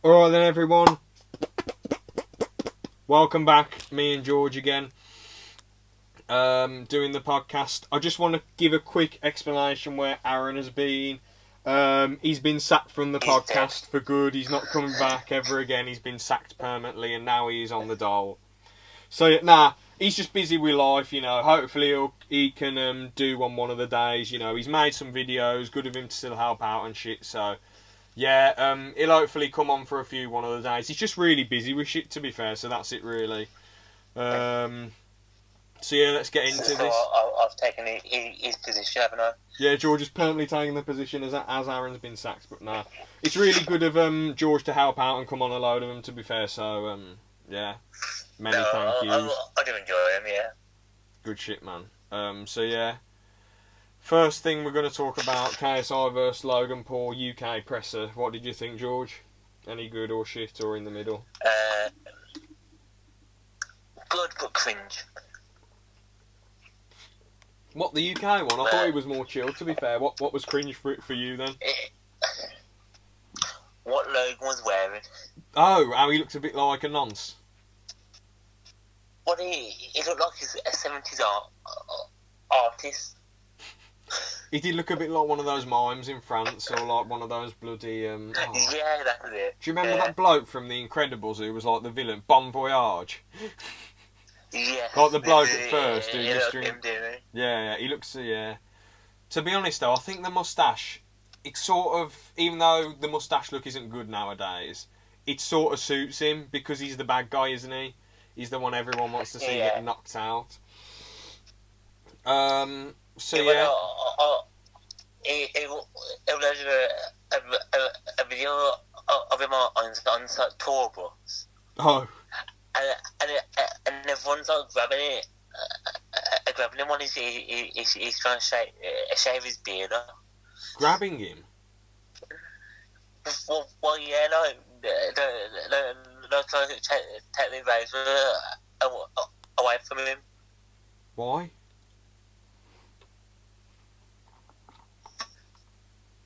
Alright then everyone, welcome back, me and George again, doing the podcast. I just want to give a quick explanation where Aaron has been. He's been sacked from the podcast for good. He's not coming back ever again. He's been sacked permanently and now he's on the dole. So he's just busy with life, you know. Hopefully he can do one of the days, you know. He's made some videos, good of him to still help out and shit, so yeah, he'll hopefully come on for a few one of the days. He's just really busy with shit, to be fair, so that's it really. So yeah, let's get into this. I've taken his position, haven't I? Yeah, George is permanently taking the position as Aaron's been sacked, but nah. It's really good of George to help out and come on a load of them, to be fair, so yeah. Many thank yous. I do enjoy him, yeah. Good shit, man. So yeah. First thing we're going to talk about, KSI vs Logan Paul, UK presser. What did you think, George? Any good or shit or in the middle? Good but cringe. What, the UK one? I thought he was more chill, to be fair. What was cringe for you then? What Logan was wearing. Oh, how he looked a bit like a nonce. What he looked like a 70s artist. He did look a bit like one of those mimes in France, or like one of those bloody... Yeah, that's it. Do you remember that bloke from The Incredibles who was like the villain? Bon Voyage? Yeah. Like the bloke at first. Who yeah, he looks... Yeah. To be honest though, I think the moustache, it sort of... Even though the moustache look isn't good nowadays, it sort of suits him because he's the bad guy, isn't he? He's the one everyone wants to see get knocked out. So yeah. It was a video of him on tour bus. Oh. And everyone's like grabbing him when he's trying to shave his beard off. Grabbing him? Well, yeah, no, trying to take the razor away from him. Why?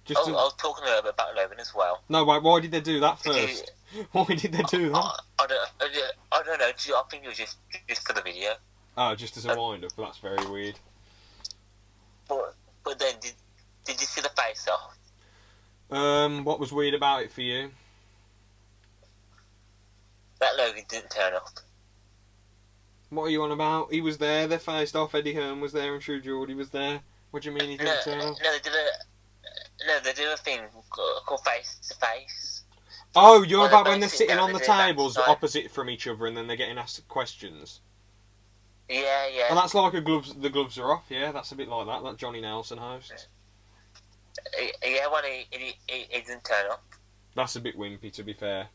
I was talking a little bit about Logan as well. No, why did they do that first? Why did they do that? I don't know. I think it was just for the video. Oh, just as a wind-up. That's very weird. But then, did you see the face-off? What was weird about it for you? That Logan didn't turn up. What are you on about? He was there. They faced off. Eddie Hearn was there, and True Geordie was there. What do you mean he didn't turn up? No, they do a thing called face to face. Oh, you're about when they're sitting on the tables opposite from each other, and then they're getting asked questions. Yeah. And that's like the gloves are off. Yeah, that's a bit like that. Like Johnny Nelson hosts. Yeah, well, he didn't turn up. That's a bit wimpy, to be fair.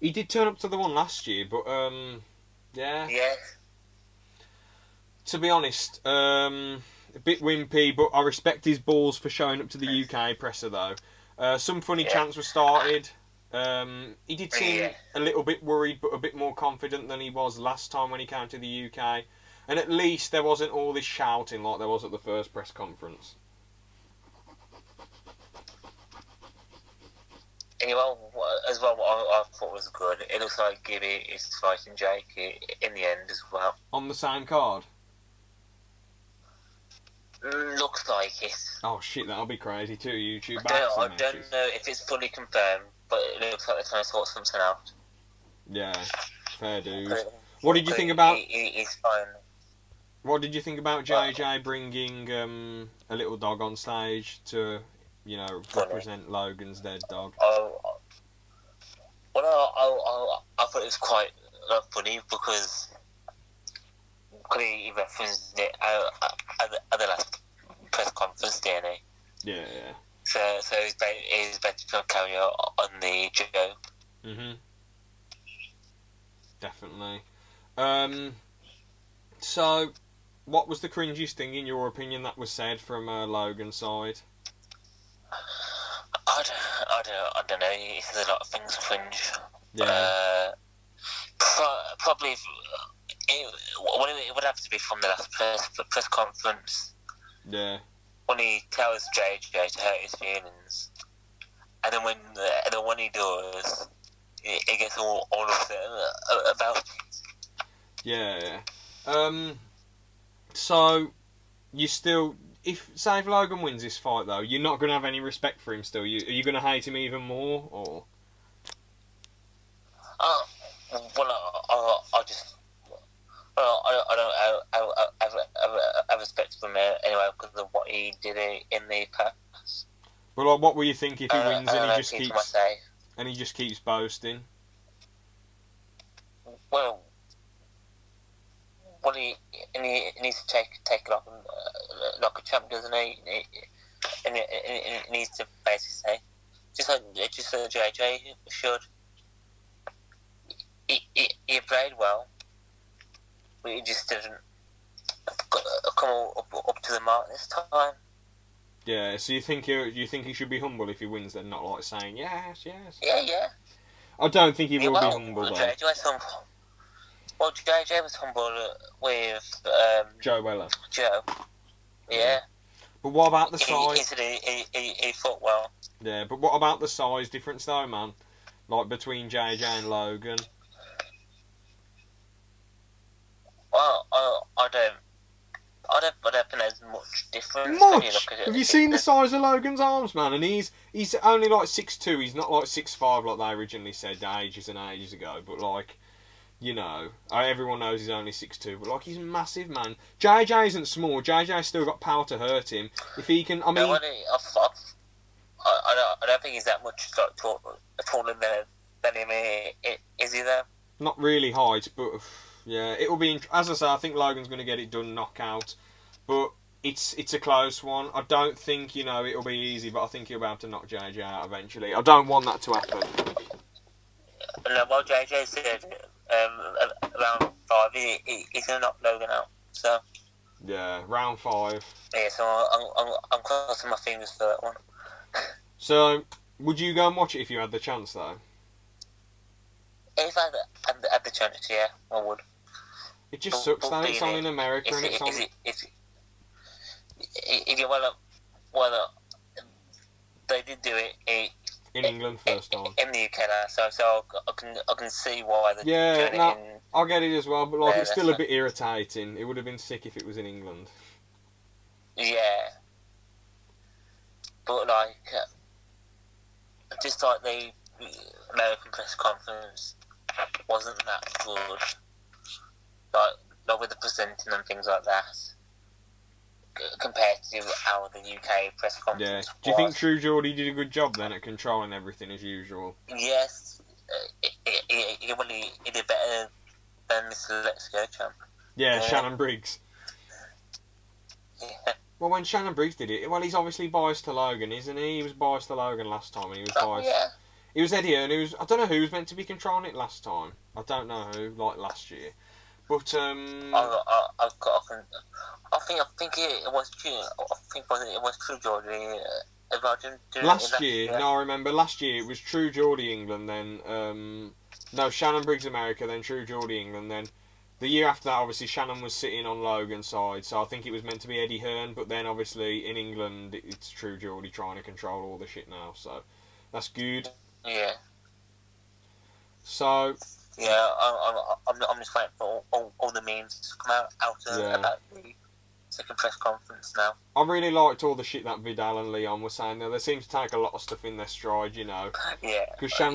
He did turn up to the one last year, but yeah. Yeah. To be honest, a bit wimpy, but I respect his balls for showing up to the UK presser though. Some funny chants were started. He did seem a little bit worried, but a bit more confident than he was last time when he came to the UK. And at least there wasn't all this shouting like there was at the first press conference. Anyway, as well, what I thought was good. It looks like Gibby is fighting Jake in the end as well. On the same card? Looks like it. Oh shit, that'll be crazy too. YouTube. I don't know if it's fully confirmed, but it looks like they're trying to sort something out. Yeah, fair dues. What did you think about? He's fine. What did you think about JJ bringing a little dog on stage to, you know, represent Logan's dead dog? Well, I thought it was quite funny because he referenced it at the last press conference, didn't he? Yeah. So he's basically on camera on the joke. Mhm. Definitely. So, what was the cringiest thing in your opinion that was said from Logan's side? I don't know. He says a lot of things cringe. Yeah. Probably. It would have to be from the last press conference. Yeah. When he tells JJ to hurt his feelings, and then when he does, he gets all upset about it. Yeah. So you still, if say if Logan wins this fight though, you're not gonna have any respect for him still. Are you gonna hate him even more, or? I just. Well, I don't have respect for him anyway because of what he did in the past. But like, what will you think if he wins and he just keeps boasting? Well, he needs to take it off like a champ, doesn't he? And he needs to basically say, just like JJ should. He played well, but he just didn't come up to the mark this time. Yeah. So you think he should be humble if he wins, then not like saying yes. Yeah. I don't think he will be humble though. JJ was humble with Joe Weller. Joe. Yeah. But what about the size? He fought well. Yeah, but what about the size difference though, man? Like between JJ and Logan. Well, I don't think there's much difference. Much? Have you seen the size of Logan's arms, man? And he's only like 6'2". He's not like 6'5" like they originally said ages and ages ago. But like, you know, everyone knows he's only 6'2". But like, he's massive, man. JJ isn't small. JJ's still got power to hurt him. If he can, I mean, I don't think he's that much taller than him. Is he though? Not really height, but yeah, it will be. As I say, I think Logan's going to get it done knockout, but it's a close one. I don't think it'll be easy, but I think he'll be able to knock JJ out eventually. I don't want that to happen. No, well, JJ said round 5 he's going to knock Logan out. So yeah, round 5. Yeah, so I'm crossing my fingers for that one. So, would you go and watch it if you had the chance, though? If I had the chance, yeah, I would. It just sucks that it's on in America and it's on. Well, they did do it in England first time. In the UK, so I can see why they doing it in. I get it as well, but like it's still a bit irritating. It would have been sick if it was in England. Yeah, but like, just like the American press conference wasn't that good. Like with the presenting and things like that, compared to how the UK press conference. Yeah. Do you think True Geordie did a good job then at controlling everything as usual? Yes, he did better than Mr. Let's Go champ. Yeah, Shannon Briggs. Yeah. Well, when Shannon Briggs did it, he's obviously biased to Logan, isn't he? He was biased to Logan last time, and he was biased. Yeah. It was Eddie Hearn. I don't know who was meant to be controlling it last time. I don't know who, like last year. But I think it was True. I think it was True Geordie. Last year, no, I remember last year it was True Geordie England. Then Shannon Briggs America. Then True Geordie England. Then the year after that, obviously Shannon was sitting on Logan's side, so I think it was meant to be Eddie Hearn. But then obviously in England, it's True Geordie trying to control all the shit now. So that's good. Yeah. So. Yeah, I'm just waiting for all the memes to come out about the second press conference now. I really liked all the shit that Vidal and Leon were saying there. They seem to take a lot of stuff in their stride, Yeah. Because I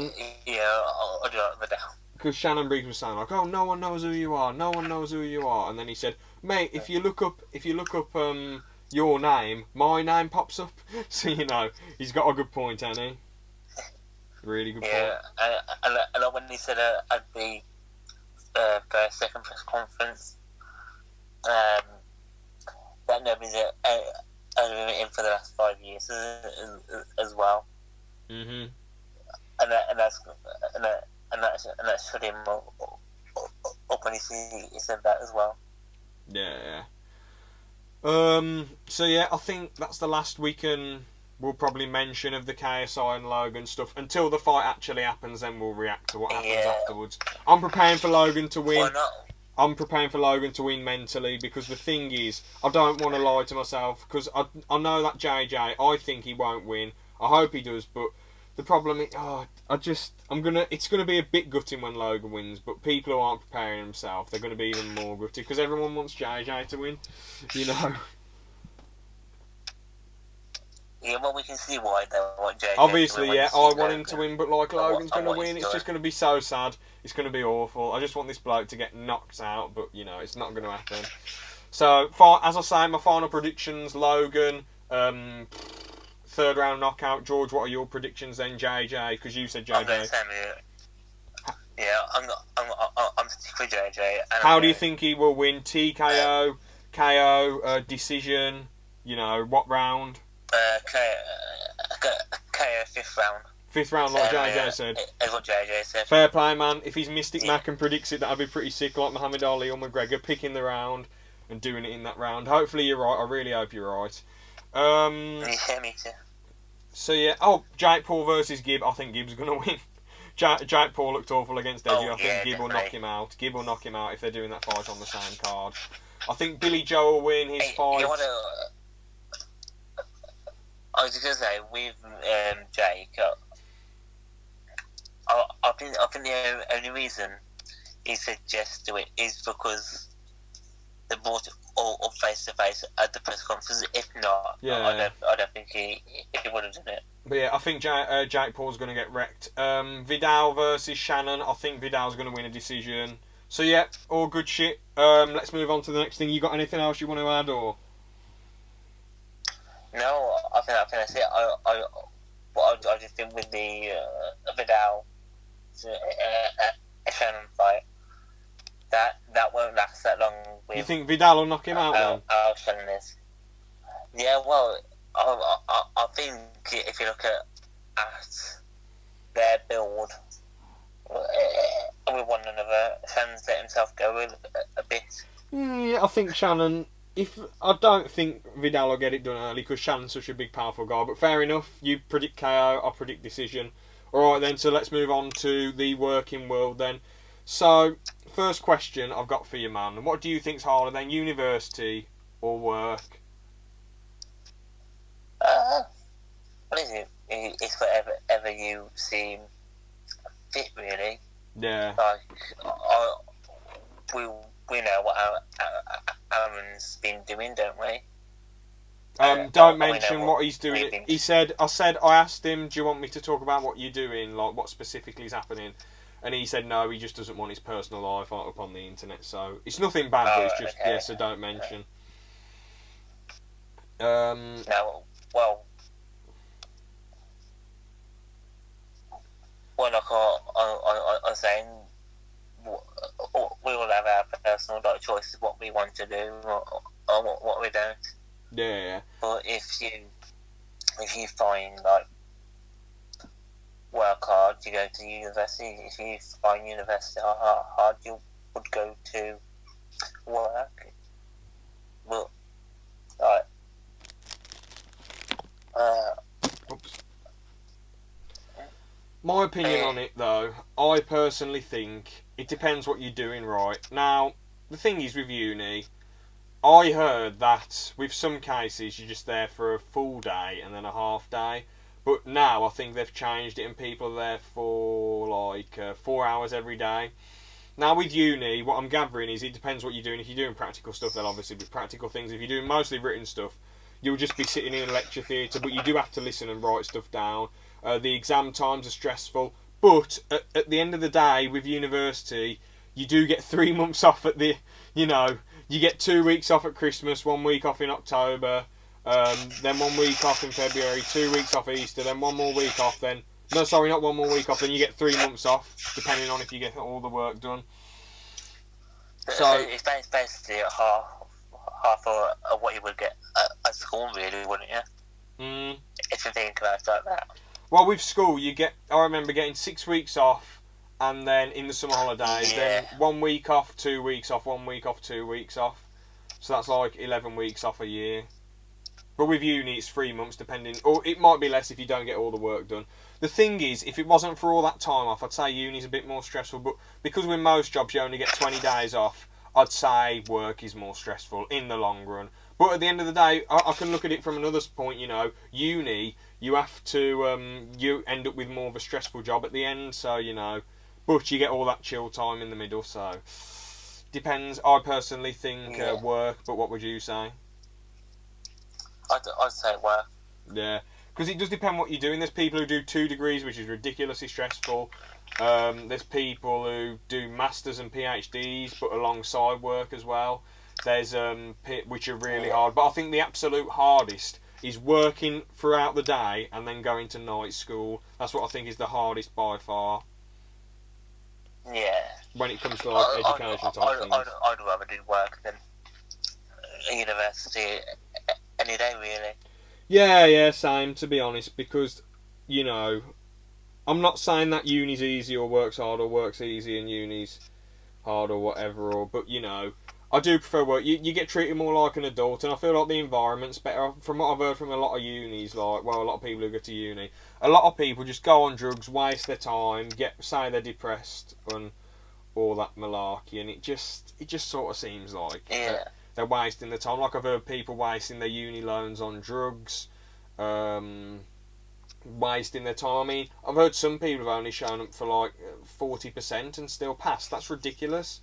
do like Vidal. Because Shannon Briggs was saying like, "Oh, no one knows who you are. No one knows who you are," and then he said, "Mate, if you look up your name, my name pops up." So he's got a good point, hasn't he? Really good point. Yeah, and when he said at the second press conference that nobody's in for the last 5 years as well. Mhm. And that shut him up when he said that as well. Yeah. So yeah, I think that's the last we'll probably mention of the KSI and Logan stuff until the fight actually happens. Then we'll react to what happens afterwards. I'm preparing for Logan to win. Why not? I'm preparing for Logan to win mentally because the thing is, I don't want to lie to myself because I know that JJ. I think he won't win. I hope he does, but The problem is, it's gonna be a bit gutting when Logan wins, but people who aren't preparing themselves, they're gonna be even more gutted because everyone wants JJ to win, you know. Yeah, well, we can see why they want JJ. Obviously, yeah, I want Logan. him to win, but like Logan's gonna win, it's doing. just gonna be so sad. It's gonna be awful. I just want this bloke to get knocked out, but you know, it's not gonna happen. So, as I say, my final predictions: Logan. Third round knockout. George, what are your predictions then? JJ, because you said JJ. I'm going to say yeah, I'm sticking with JJ. How do you think he will win? TKO, KO, decision? You know, what round? KO fifth round. Fifth round, like JJ said. That's what JJ said. Fair play, man. If he's Mystic Mac and predicts it, that'd be pretty sick, like Muhammad Ali or McGregor, picking the round and doing it in that round. Hopefully you're right. I really hope you're right. Yeah, me too. So yeah, Jake Paul versus Gibb. I think Gibb's gonna win. Jake Paul looked awful against Eddie. I think Gibb will knock him out. Gibb will knock him out if they're doing that fight on the same card. I think Billy Joe will win his fight. I was just gonna say with Jake. I think the only reason he said yes to it is because they brought it all up face to face at the press conference. If not, I don't think he would have done it. But yeah, I think Jake Paul's going to get wrecked. Vidal versus Shannon. I think Vidal's going to win a decision. So yeah, all good shit. Let's move on to the next thing. You got anything else you want to add, or? No, I think that's it. I just think with the Vidal Shannon fight, that won't last that long. You think Vidal will knock him out then? How Shannon is. Yeah, well, I think if you look at their build with one another, Shannon's let himself go a bit. Yeah, I think Shannon. I don't think Vidal will get it done early because Shannon's such a big, powerful guy. But fair enough. You predict KO, I predict decision. All right then. So let's move on to the working world then. So first question I've got for you, man. What do you think's harder then, university or work? What is it? It's whatever you seem fit, really. Yeah. Like, we know what Aaron's been doing, don't we? Don't mention what he's doing. I asked him, do you want me to talk about what you're doing, like what specifically is happening? And he said no, he just doesn't want his personal life up on the internet. So it's nothing bad, but it's just, okay. So don't mention. No, well, like I was saying, we all have our personal choices, what we want to do or what we don't. Yeah. But if you find like work hard, you go to university. If you find university hard, you would go to work. But like, oops. My opinion on it, though, I personally think it depends what you're doing, right? Now, the thing is with uni, I heard that with some cases you're just there for a full day and then a half day. But now I think they've changed it and people are there for like 4 hours every day. Now with uni, what I'm gathering is it depends what you're doing. If you're doing practical stuff, there'll obviously be practical things. If you're doing mostly written stuff, you'll just be sitting in a lecture theatre, but you do have to listen and write stuff down. The exam times are stressful, but at the end of the day, with university, you do get 3 months off at the, you get 2 weeks off at Christmas, 1 week off in October, then 1 week off in February, 2 weeks off Easter, then 1 more week off, then not 1 more week off, then you get 3 months off, depending on if you get all the work done. So it's basically half of what you would get at school, really, wouldn't you? If you think about it like that. Well, with school, I remember getting 6 weeks off, and then in the summer holidays, then 1 week off, 2 weeks off, 1 week off, 2 weeks off. So that's like 11 weeks off a year. But with uni, it's 3 months, depending, or it might be less if you don't get all the work done. The thing is, if it wasn't for all that time off, I'd say uni's a bit more stressful. But because with most jobs you only get 20 days off, I'd say work is more stressful in the long run. But at the end of the day, I can look at it from another point. You know, uni, you have to you end up with more of a stressful job at the end. So you know, but you get all that chill time in the middle. So depends. I personally think work. But what would you say? I'd say work. Yeah, because it does depend what you're doing. There's people who do 2 degrees, which is ridiculously stressful. There's people who do masters and PhDs, but alongside work as well. There's which are really hard. But I think the absolute hardest is working throughout the day and then going to night school. That's what I think is the hardest by far. Yeah. When it comes to like education type things. I'd rather do work than university any day, really. Yeah, same, to be honest, because, you know, I'm not saying that uni's easy or work's hard or work's easy and uni's hard or whatever, but, you know, I do prefer work. You get treated more like an adult, and I feel like the environment's better. From what I've heard from a lot of unis, a lot of people who go to uni, a lot of people just go on drugs, waste their time, say they're depressed and all that malarkey, and it just sort of seems like they're wasting their time. Like I've heard people wasting their uni loans on drugs, wasting their time. I mean, I've heard some people have only shown up for like 40% and still passed. That's ridiculous.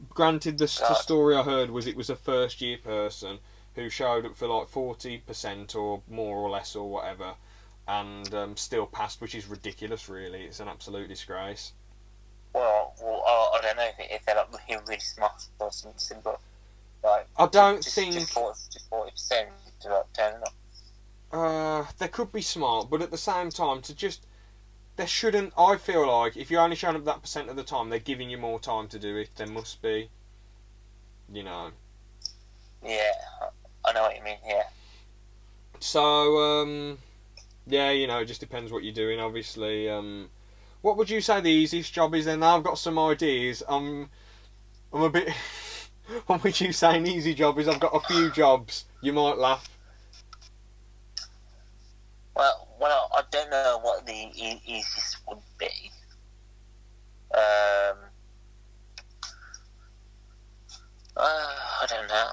Granted, the story I heard was it was a first year person who showed up for like 40% or more or less or whatever, and still passed, which is ridiculous. Really, it's an absolute disgrace. Well, I don't know if they're like really smart or something, but like I don't think just 40% to like turn up. They could be smart, but at the same time, there shouldn't. I feel like if you're only showing up that percent of the time, they're giving you more time to do it. There must be, you know. Yeah, I know what you mean. Yeah. So, yeah, you know, it just depends what you're doing. Obviously, what would you say the easiest job is? Then now I've got some ideas. I'm a bit. What would you say an easy job is? I've got a few jobs. You might laugh. Well, I don't know what the easiest would be. I don't know.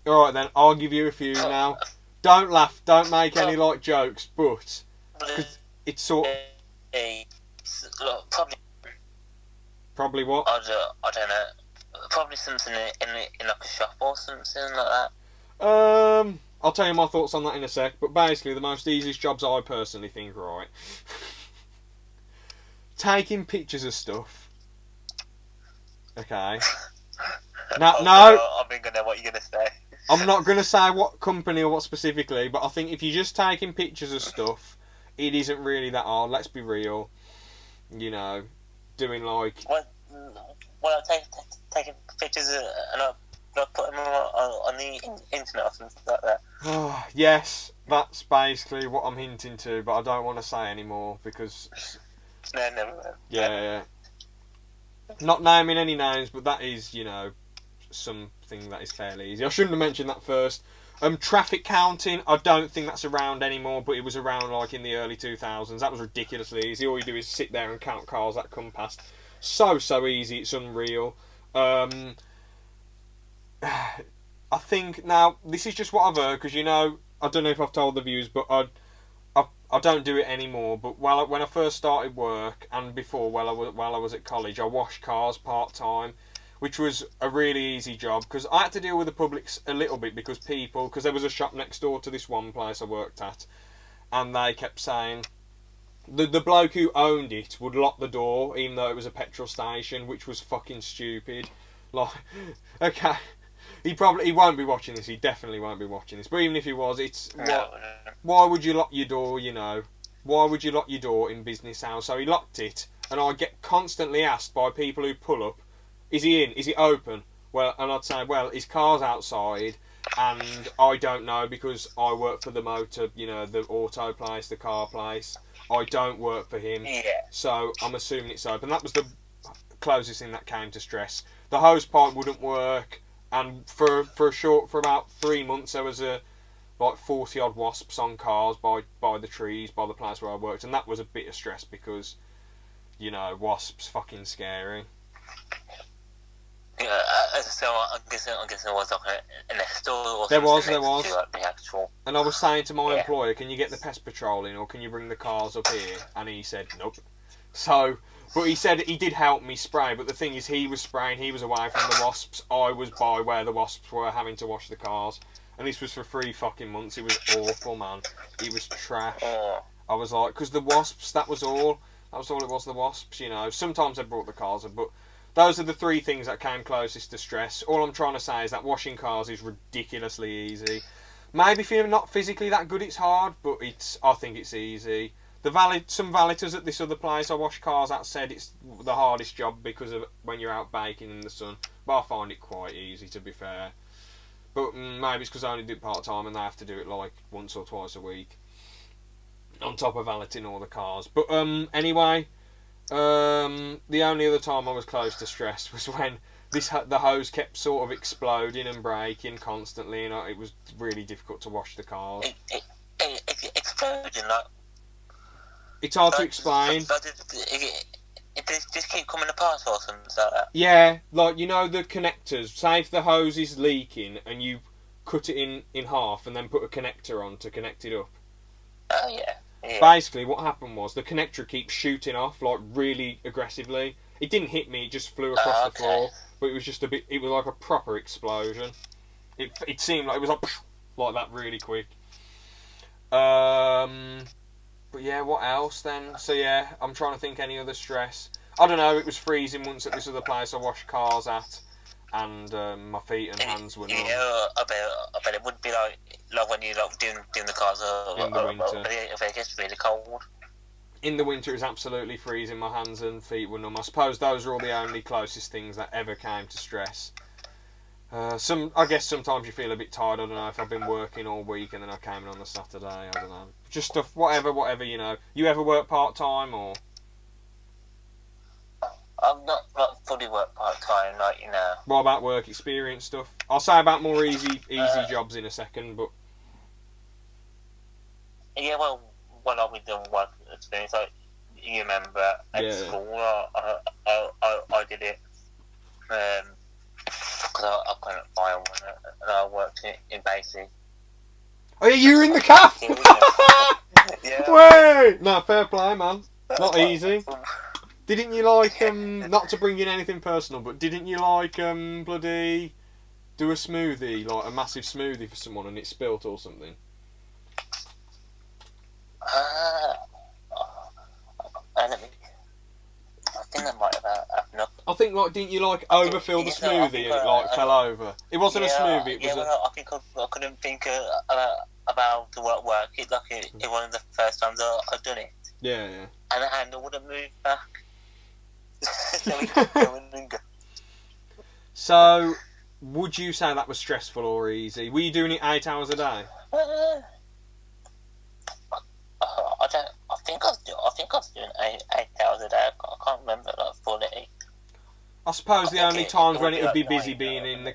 Alright then, I'll give you a few now. Don't laugh, don't make any like jokes, but cause it's sort of... Probably what? I don't know. Probably something in like a shop or something like that. I'll tell you my thoughts on that in a sec, but basically the most easiest jobs I personally think, right? Taking pictures of stuff. Okay. Now, no. I'm gonna know what you're gonna say. I'm not gonna say what company or what specifically, but I think if you're just taking pictures of stuff, it isn't really that hard. Let's be real. You know, doing like. Well, taking pictures and I put them on the internet or something like that. Oh, yes, that's basically what I'm hinting to, but I don't want to say anymore because. No, never mind. Yeah. Not naming any names, but that is, you know, something that is fairly easy. I shouldn't have mentioned that first. Traffic counting, I don't think that's around anymore, but it was around like in the early 2000s. That was ridiculously easy. All you do is sit there and count cars that come past. So easy, it's unreal. I think now this is just what I've heard because, you know, I don't know if I've told the viewers, but I don't do it anymore. But when I first started work and before, while I was at college, I washed cars part time, which was a really easy job because I had to deal with the public a little bit because there was a shop next door to this one place I worked at, and they kept saying. The bloke who owned it would lock the door even though it was a petrol station, which was fucking stupid. Like, okay, he won't be watching this. He definitely won't be watching this. But even if he was, why would you lock your door? You know, why would you lock your door in business hours? So he locked it, and I get constantly asked by people who pull up, "Is he in? Is it open?" Well, and I'd say, "Well, his car's outside." And I don't know because I work for the motor, you know, the auto place, the car place. I don't work for him, so I'm assuming it's open. That was the closest thing that came to stress. The hose pipe wouldn't work, and for about 3 months there was like 40 odd wasps on cars by the trees by the place where I worked, and that was a bit of stress because, you know, wasps fucking scary. So I'm guessing there was like an store or There something was. to like the actual. And I was saying to my employer, can you get the pest patrol in, or can you bring the cars up here? And he said, nope. So, but he said he did help me spray, but the thing is, he was spraying, he was away from the wasps, I was by where the wasps were, having to wash the cars. And this was for 3 fucking months. It was awful, man. It was trash. I was like, because the wasps, that was all. That was all it was, the wasps, you know. Sometimes I brought the cars up, but those are the 3 things that came closest to stress. All I'm trying to say is that washing cars is ridiculously easy. Maybe if you're not physically that good, it's hard, but I think it's easy. Some valeters at this other place I wash cars at said it's the hardest job because of when you're out baking in the sun. But I find it quite easy, to be fair. But maybe it's because I only do it part-time and they have to do it like once or twice a week. On top of valeting all the cars. But anyway, the only other time I was close to stress was when the hose kept sort of exploding and breaking constantly, and it was really difficult to wash the cars. It exploding like. It's hard to explain. It just keep coming apart or something like that. Yeah, like, you know the connectors. Say if the hose is leaking and you cut it in half and then put a connector on to connect it up. Oh yeah. Basically, what happened was the connector keeps shooting off like really aggressively. It didn't hit me; it just flew across the floor. But it was just a bit. It was like a proper explosion. It seemed like it was like that really quick. But yeah, what else then? So yeah, I'm trying to think any other stress. I don't know, it was freezing once at this other place I washed cars at, and my feet and hands were numb. Yeah, I bet it would be like when you like doing the cars in the winter. If it gets really cold. In the winter it was absolutely freezing, my hands and feet were numb. I suppose those are all the only closest things that ever came to stress. I guess sometimes you feel a bit tired. I don't know if I've been working all week and then I came in on the Saturday. I don't know. Just stuff, whatever, you know. You ever work part-time or? I'm not fully work part-time, like, you know. What about work experience stuff? I'll say about more easy jobs in a second, but... Yeah, well, when I was doing work experience, like, you remember at school, I did it, because I couldn't find one, and I worked in basic. Oh yeah, you were in the cafe? Yeah. Wait! No, fair play, man. Not easy. Didn't you like, not to bring in anything personal, but didn't you like, bloody, do a smoothie, like a massive smoothie for someone and it spilt or something? I think that might have happened. I think, like, didn't you, like, overfill the smoothie and it, like, fell over? It wasn't a smoothie, it was I think I couldn't think about the work. It one of the first times I'd done it. Yeah, yeah. And the handle wouldn't move back. So, would you say that was stressful or easy? Were you doing it 8 hours a day? I think I was doing 8 hours a day. I can't remember like fully. I suppose the only times when it would be busy being in the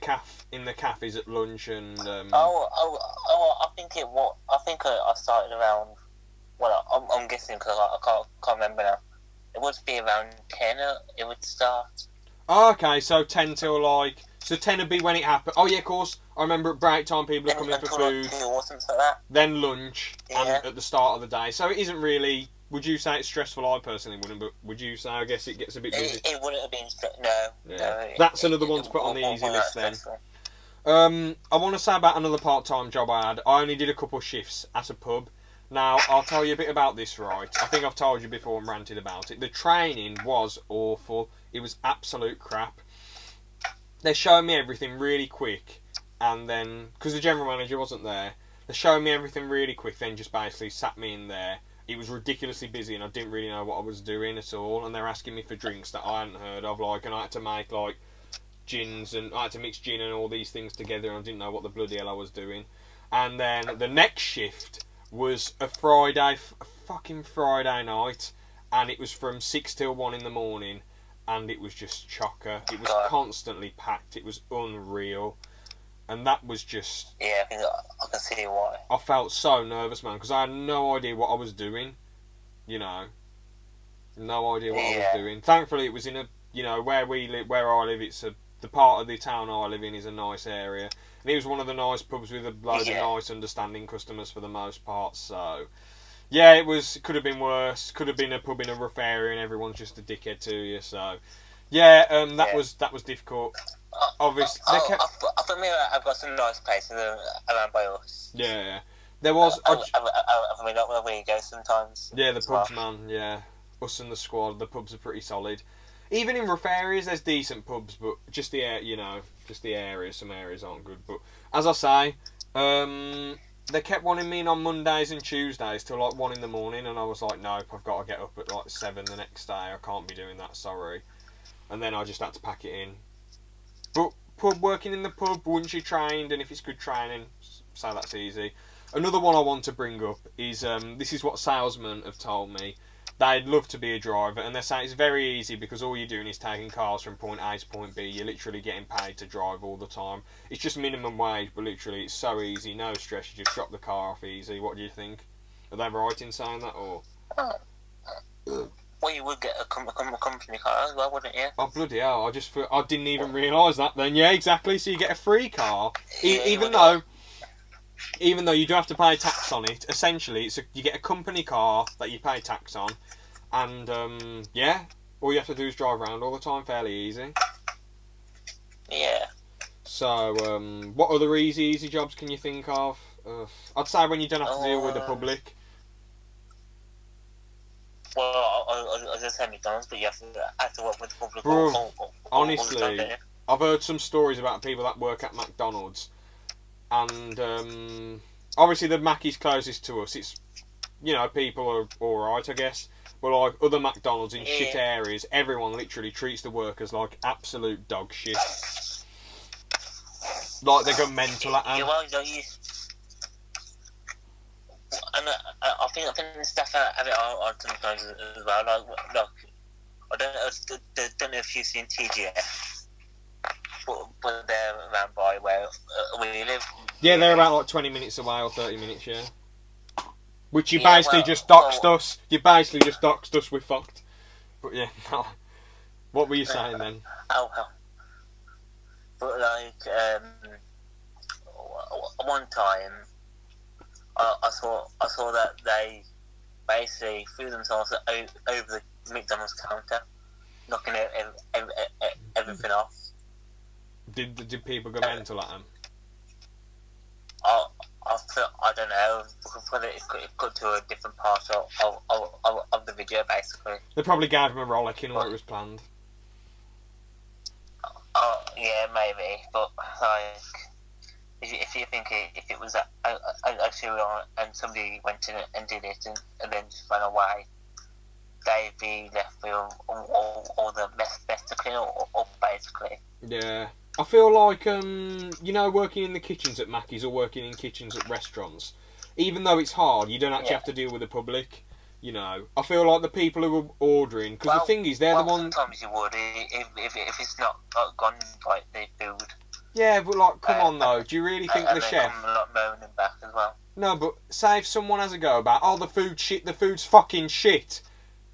cafe is at lunch and. I think it was. I think I started around. Well, I'm guessing because I can't remember now. It would be around 10. It would start. Oh, okay, so 10 till like. So 10 would be when it happened. Oh, yeah, of course. I remember at break time people are coming in for food. Like 2 or something like that. Then lunch. Yeah. And at the start of the day. So it isn't really. Would you say it's stressful? I personally wouldn't, but would you say I guess it gets a bit busy? It wouldn't have been no. Yeah. No, that's another one to put on the easy list then. I want to say about another part-time job I had. I only did a couple shifts at a pub. Now, I'll tell you a bit about this, right? I think I've told you before and ranted about it. The training was awful. It was absolute crap. They showed me everything really quick, and then, because the general manager wasn't there, they showed me everything really quick, then just basically sat me in there. It was ridiculously busy and I didn't really know what I was doing at all, and they're asking me for drinks that I hadn't heard of, like, and I had to make, like, gins, and I had to mix gin and all these things together, and I didn't know what the bloody hell I was doing. And then the next shift was a fucking Friday night, and it was from 6 till 1 in the morning, and it was just chocker. It was constantly packed. It was unreal. And that was just... Yeah, I can see why. I felt so nervous, man, because I had no idea what I was doing. You know. No idea what I was doing. Thankfully, it was in a... You know, where I live, it's a the part of the town I live in is a nice area, and it was one of the nice pubs with a load of nice, understanding customers for the most part. So, yeah, could have been worse. Could have been a pub in a rough area, and everyone's just a dickhead to you. So, yeah, that was difficult. Obviously, I thought maybe I've got some nice places around by us. Yeah, there was. I mean, not where we go sometimes. Yeah, the pubs, man. Yeah, us and the squad. The pubs are pretty solid. Even in rough areas, there's decent pubs, but just the areas. Some areas aren't good. But as I say, they kept wanting me in on Mondays and Tuesdays till like 1 in the morning, and I was like, nope, I've got to get up at like 7 the next day. I can't be doing that. Sorry. And then I just had to pack it in. But working in the pub, once you're trained, and if it's good training, so that's easy. Another one I want to bring up is this is what salesmen have told me. They'd love to be a driver, and they say it's very easy because all you're doing is taking cars from point A to point B. You're literally getting paid to drive all the time. It's just minimum wage, but literally it's so easy, no stress. You just drop the car off easy. What do you think? Are they right in saying that, or? Well, you would get a company car as well, wouldn't you? Oh, bloody hell, I didn't even realise that then. Yeah, exactly, so you get a free car, even though you do have to pay tax on it. Essentially, you get a company car that you pay tax on, and, all you have to do is drive around all the time, fairly easy. Yeah. So, what other easy jobs can you think of? I'd say when you don't have to deal with the public. Well, I was just saying McDonald's, but you have to work with the public. Honestly, I've heard some stories about people that work at McDonald's, and obviously the Mackey's closest to us. It's, people are alright, I guess, but like other McDonald's in shit areas, everyone literally treats the workers like absolute dog shit. Like they go mental at them. And I think the staff have it on sometimes as well. Like I don't know if you've seen TGF, but they're around by where we live. Yeah, they're about like 20 minutes away or 30 minutes, yeah. Which you basically just doxed us. You basically just doxed us. We're fucked. But yeah, no. What were you saying then? But like one time. I saw that they basically threw themselves over the McDonald's counter, knocking everything off. Did people go mental at them? I don't know, because it cut to a different part of the video, basically. They probably gave him a rollicking or it was planned. Oh, yeah, maybe, but like... If you think if it was actually on and somebody went in and did it and then just ran away, they'd be left with all the mess to clean up, basically. Yeah. I feel like, working in the kitchens at Mackey's or working in kitchens at restaurants, even though it's hard, you don't actually have to deal with the public. I feel like the people who are ordering, because the thing is, they're the ones... Sometimes you would, if it's not gone like the food. Yeah, but like, come on though, do you really think the chef... And then moaning back as well. No, but say if someone has a go about, the food's fucking shit.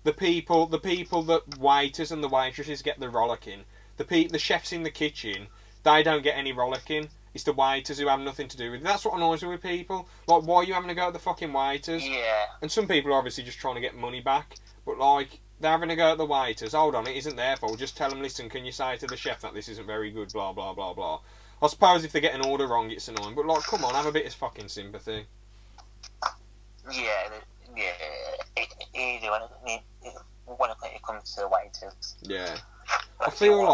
The people that waiters and the waitresses get the rollicking. The chefs in the kitchen, they don't get any rollicking. It's the waiters who have nothing to do with it. That's what annoys me with people. Like, why are you having to go at the fucking waiters? Yeah. And some people are obviously just trying to get money back, but like... They're having to go at the waiters. Hold on, it isn't their fault. Just tell them, listen, can you say to the chef that this isn't very good, blah, blah, blah, blah. I suppose if they get an order wrong, it's annoying. But, like, come on, have a bit of fucking sympathy. Yeah. Easy when it comes to the waiters. Yeah. I feel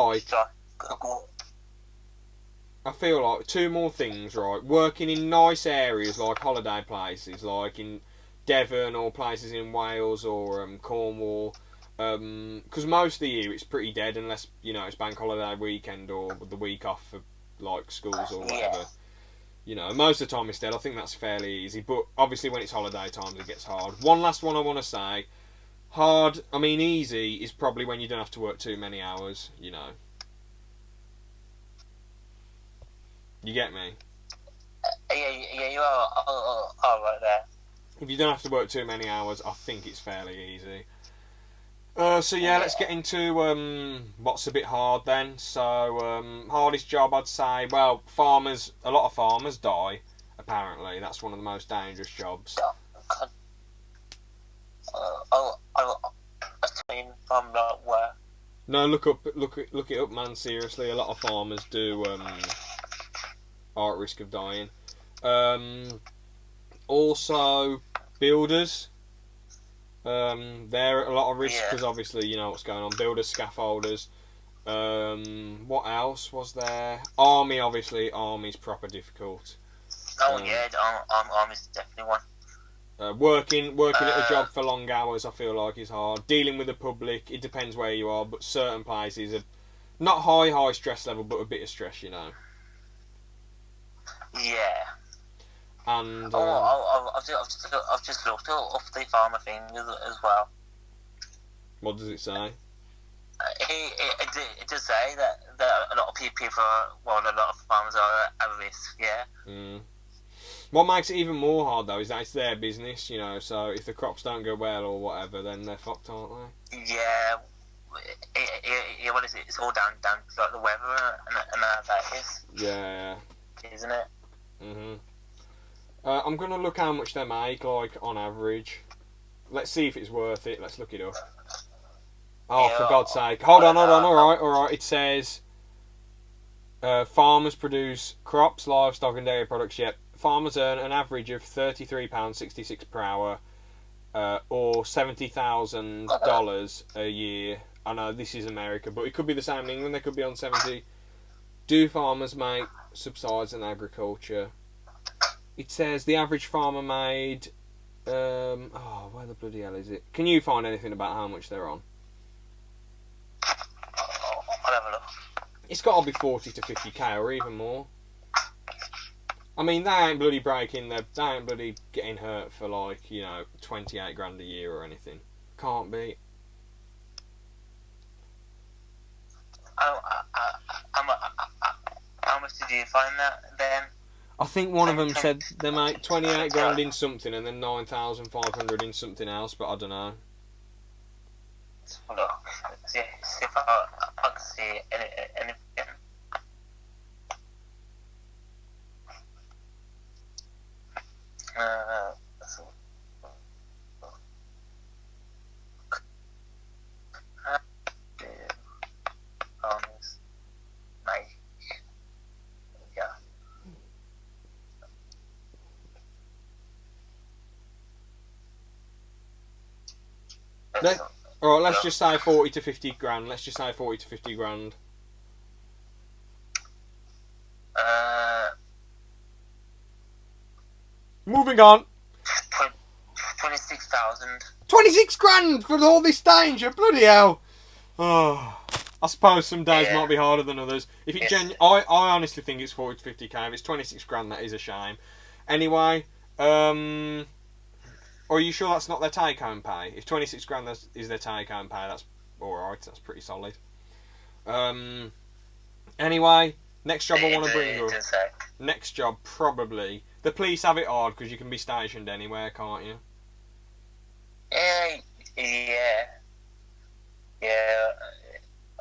like two more things, right? Working in nice areas like holiday places, like in Devon or places in Wales or Cornwall, because most of the year it's pretty dead unless it's bank holiday weekend or the week off for like schools or whatever. Most of the time it's dead. I think that's fairly easy, but obviously when it's holiday times it gets hard. One last one I want to say, easy is probably when you don't have to work too many hours. You get me? Yeah, you are right there. If you don't have to work too many hours, I think it's fairly easy. So yeah, let's get into what's a bit hard then. So hardest job I'd say. Well, farmers. A lot of farmers die. Apparently, that's one of the most dangerous jobs. I mean, from like where? No, look it up, man. Seriously, a lot of farmers are at risk of dying. Also, builders. They're at a lot of risk because obviously you know what's going on. Builders, scaffolders. What else was there? Army, obviously. Army's proper difficult. Army's definitely one. Working at a job for long hours, I feel like is hard. Dealing with the public, it depends where you are, but certain places are not high stress level, but a bit of stress, you know. Yeah. And I've just looked up the farmer thing as well. What does it say? It does say that a lot of people, a lot of farmers are at risk. Yeah. Mm. What makes it even more hard though is that it's their business, you know. So if the crops don't go well or whatever, then they're fucked, aren't they? Yeah. What is it? It's all down to like the weather and that is. Yeah. Isn't it? Mhm. I'm gonna look how much they make, like on average. Let's see if it's worth it. Let's look it up. Oh, for God's sake! Hold on. All right. It says farmers produce crops, livestock, and dairy products. Yet farmers earn an average of £33.66 per hour, or $70,000 a year. I know this is America, but it could be the same in England. They could be on 70. Do farmers make subsides in agriculture? It says the average farmer made. Where the bloody hell is it? Can you find anything about how much they're on? I'll have a look. It's got to be 40 to 50k or even more. I mean, they ain't bloody they ain't bloody getting hurt for like, you know, 28 grand a year or anything. Can't be. How much did you find that then? I think one of them said they make 28 grand in something and then 9,500 in something else, but I don't know. Look, see if I can see anything. Alright, let's just say 40 to 50 grand. Let's just say 40 to 50 grand. Moving on. 26,000. 26 grand for all this danger, bloody hell. Oh, I suppose some days might be harder than others. If it I honestly think it's 40 to 50k. If it's 26 grand, that is a shame. Anyway, are you sure that's not their take-home pay? If 26 grand is their take-home pay, that's alright. That's pretty solid. Anyway, next job I want to bring up. Next job, probably. The police have it hard because you can be stationed anywhere, can't you? Yeah.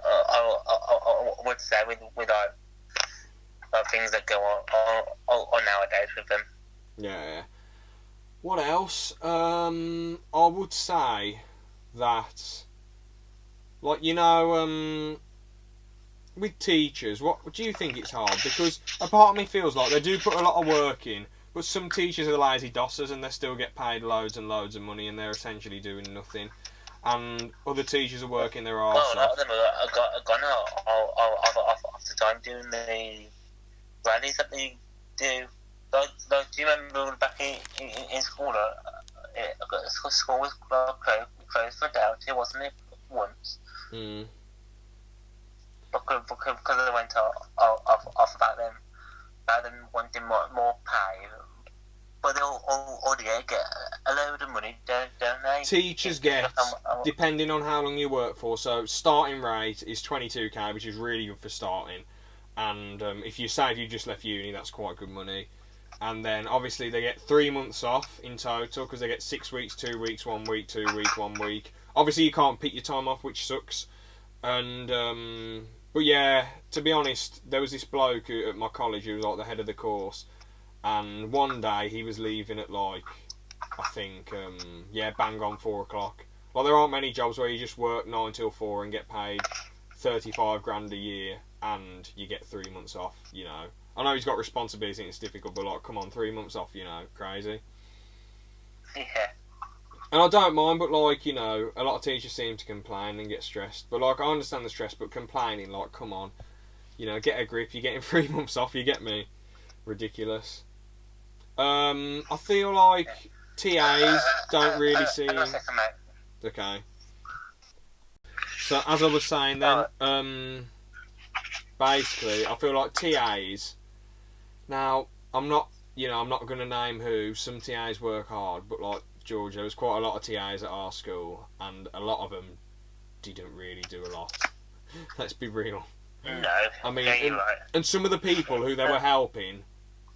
I would say with things that go on nowadays with them. Yeah. What else? I would say that, like, you know, with teachers, what do you think it's hard? Because a part of me feels like they do put a lot of work in, but some teachers are lazy dossers and they still get paid loads and loads of money and they're essentially doing nothing. And other teachers are working their arse off. A lot of them are gone off the time doing the rallies that they do. Like, do you remember back in school? School was closed for a day or two, wasn't it? Once. Mm. Because they went off about them wanting more pay. But they already get a load of money, don't they? Teachers get, depending on how long you work for, so starting rate is 22k, which is really good for starting. And if you just left uni, that's quite good money. And then obviously they get 3 months off in total because they get 6 weeks, 2 weeks, 1 week, 2 weeks, 1 week, Obviously, you can't pick your time off, which sucks. And but yeah, to be honest, there was this bloke at my college who was like the head of the course, and one day he was leaving at like, I think, bang on 4 o'clock. Like, there aren't many jobs where you just work 9 till 4 and get paid 35 grand a year and you get 3 months off, you know. I know he's got responsibility and it's difficult, but like, come on, 3 months off, you know, crazy. Yeah. And I don't mind, but like, you know, a lot of teachers seem to complain and get stressed. But like, I understand the stress, but complaining, like, come on, you know, get a grip. You're getting 3 months off. You get me? Ridiculous. I feel like TAs don't really seem. Okay. So as I was saying then, basically, I feel like TAs. Now, I'm not going to name who. Some TAs work hard, but like, Georgia, there was quite a lot of TAs at our school, and a lot of them didn't really do a lot. Let's be real. No. I mean, you're right. and some of the people who they were helping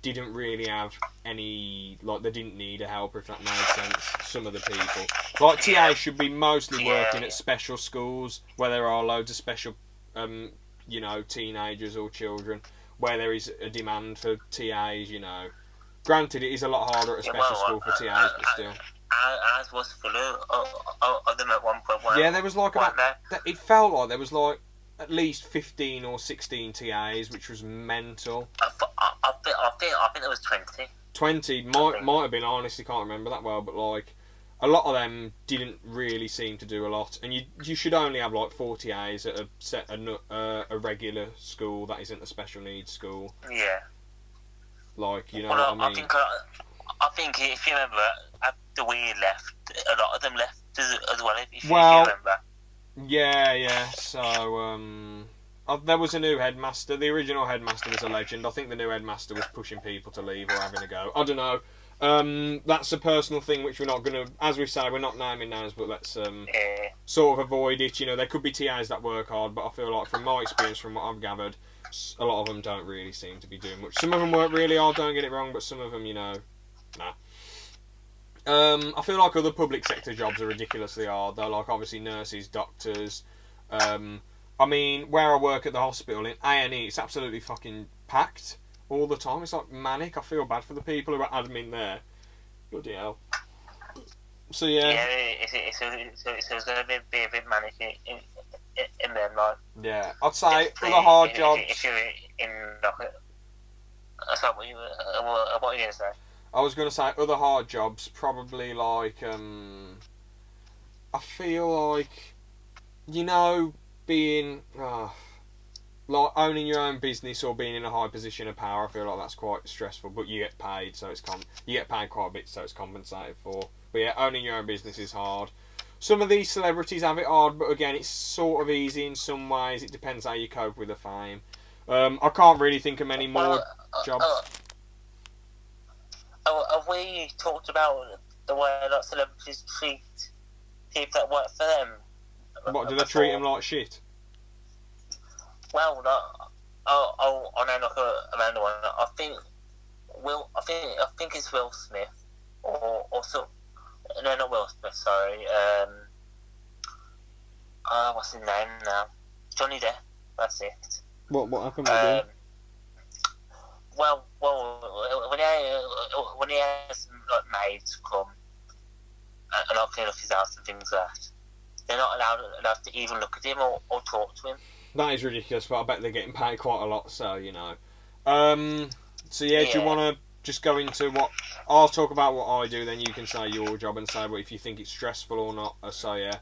didn't really have any, like, they didn't need a helper, if that made sense. Some of the people, like, TAs should be mostly working at special schools where there are loads of special, you know, teenagers or children where there is a demand for TAs. You know, granted, it is a lot harder at a special school for TAs, but still. Ours was full of them at one point. Yeah, there was like about. It felt like there was like at least 15 or 16 TAs, which was mental. I think there was 20. 20 might have been. I honestly can't remember that well, but like a lot of them didn't really seem to do a lot. And you should only have like 4 TAs at a regular school that isn't a special needs school. Yeah. Like, you know what I mean? I think if you remember, after we left, a lot of them left as well. If you remember. Yeah. So, there was a new headmaster. The original headmaster was a legend. I think the new headmaster was pushing people to leave or having a go. I don't know. That's a personal thing which we're not going to, as we say, we're not naming names, but let's sort of avoid it. You know, there could be TAs that work hard, but I feel like from my experience, from what I've gathered, a lot of them don't really seem to be doing much. Some of them work really hard, don't get it wrong, but some of them, you know, nah. I feel like other public sector jobs are ridiculously hard, though, like obviously nurses, doctors. I mean, where I work at the hospital in A&E, it's absolutely fucking packed all the time. It's like manic. I feel bad for the people who are admin there. Bloody hell. So yeah. Yeah, it's going to be a bit manic in their life. Yeah, I'd say other hard jobs. If you're in what are you going to say? I was going to say other hard jobs, probably like, I feel like, you know, being, like owning your own business or being in a high position of power. I feel like that's quite stressful, but you get paid, so you get paid quite a bit, so it's compensated for. But yeah, owning your own business is hard. Some of these celebrities have it hard, but again, it's sort of easy in some ways. It depends how you cope with the fame. I can't really think of many more jobs. Have we talked about the way a lot of celebrities treat people that work for them? What, do they treat them like shit? Well, no. I know like a random one. I think it's Will Smith, or so. No, not Will Smith. Sorry. What's his name now? Johnny Depp. That's it. What happened with him? Well, when he has like maids come and like clean up his house and things like that, they're not allowed to even look at him or talk to him. That is ridiculous, but I bet they're getting paid quite a lot, so you know. So yeah, do you want to just go into what I'll talk about what I do, then you can say your job and say if you think it's stressful or not. So yeah,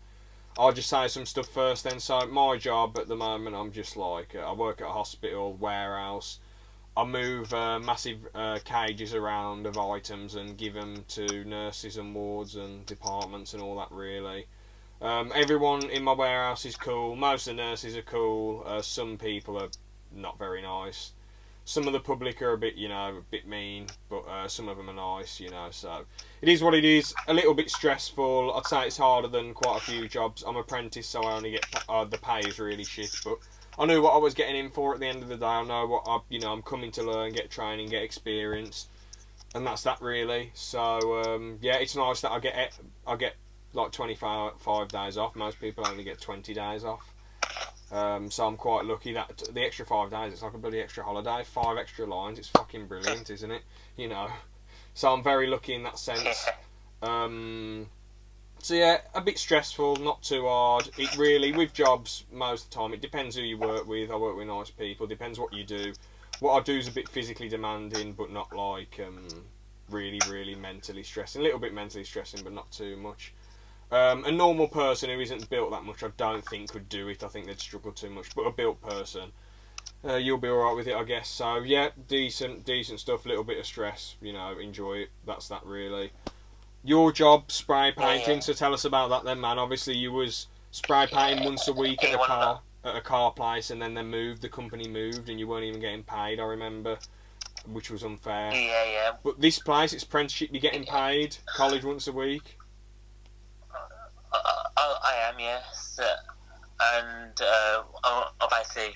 I'll just say some stuff first then. So my job at the moment, I'm just like, I work at a hospital warehouse. I move massive cages around of items and give them to nurses and wards and departments and all that really. Everyone in my warehouse is cool. Most of the nurses are cool. Some people are not very nice. Some of the public are a bit mean, but some of them are nice, you know. So it is what it is. A little bit stressful. I'd say it's harder than quite a few jobs. I'm apprentice, so I only get the pay is really shit, but I knew what I was getting in for at the end of the day. I know what I'm coming to learn, get training, get experience, and that's that really. So yeah, it's nice that I get like 25 days off. Most people only get 20 days off. So I'm quite lucky that the extra 5 days, it's like a bloody extra holiday. 5 extra lines, it's fucking brilliant, isn't it? You know. So I'm very lucky in that sense. So yeah, a bit stressful, not too hard. It really, with jobs, most of the time, it depends who you work with. I work with nice people, depends what you do. What I do is a bit physically demanding, but not like really mentally stressing. A little bit mentally stressing, but not too much. A normal person who isn't built that much, I don't think could do it. I think they'd struggle too much. But a built person, you'll be alright with it, I guess. So yeah, decent stuff. A little bit of stress, you know, enjoy it. That's that really. Your job, spray painting. So tell us about that then, man. Obviously, you was spray painting once a week at a car place, and then the company moved, and you weren't even getting paid. I remember, which was unfair. Yeah. But this place, it's apprenticeship. You're getting paid. College once a week. I am, yes. And I basically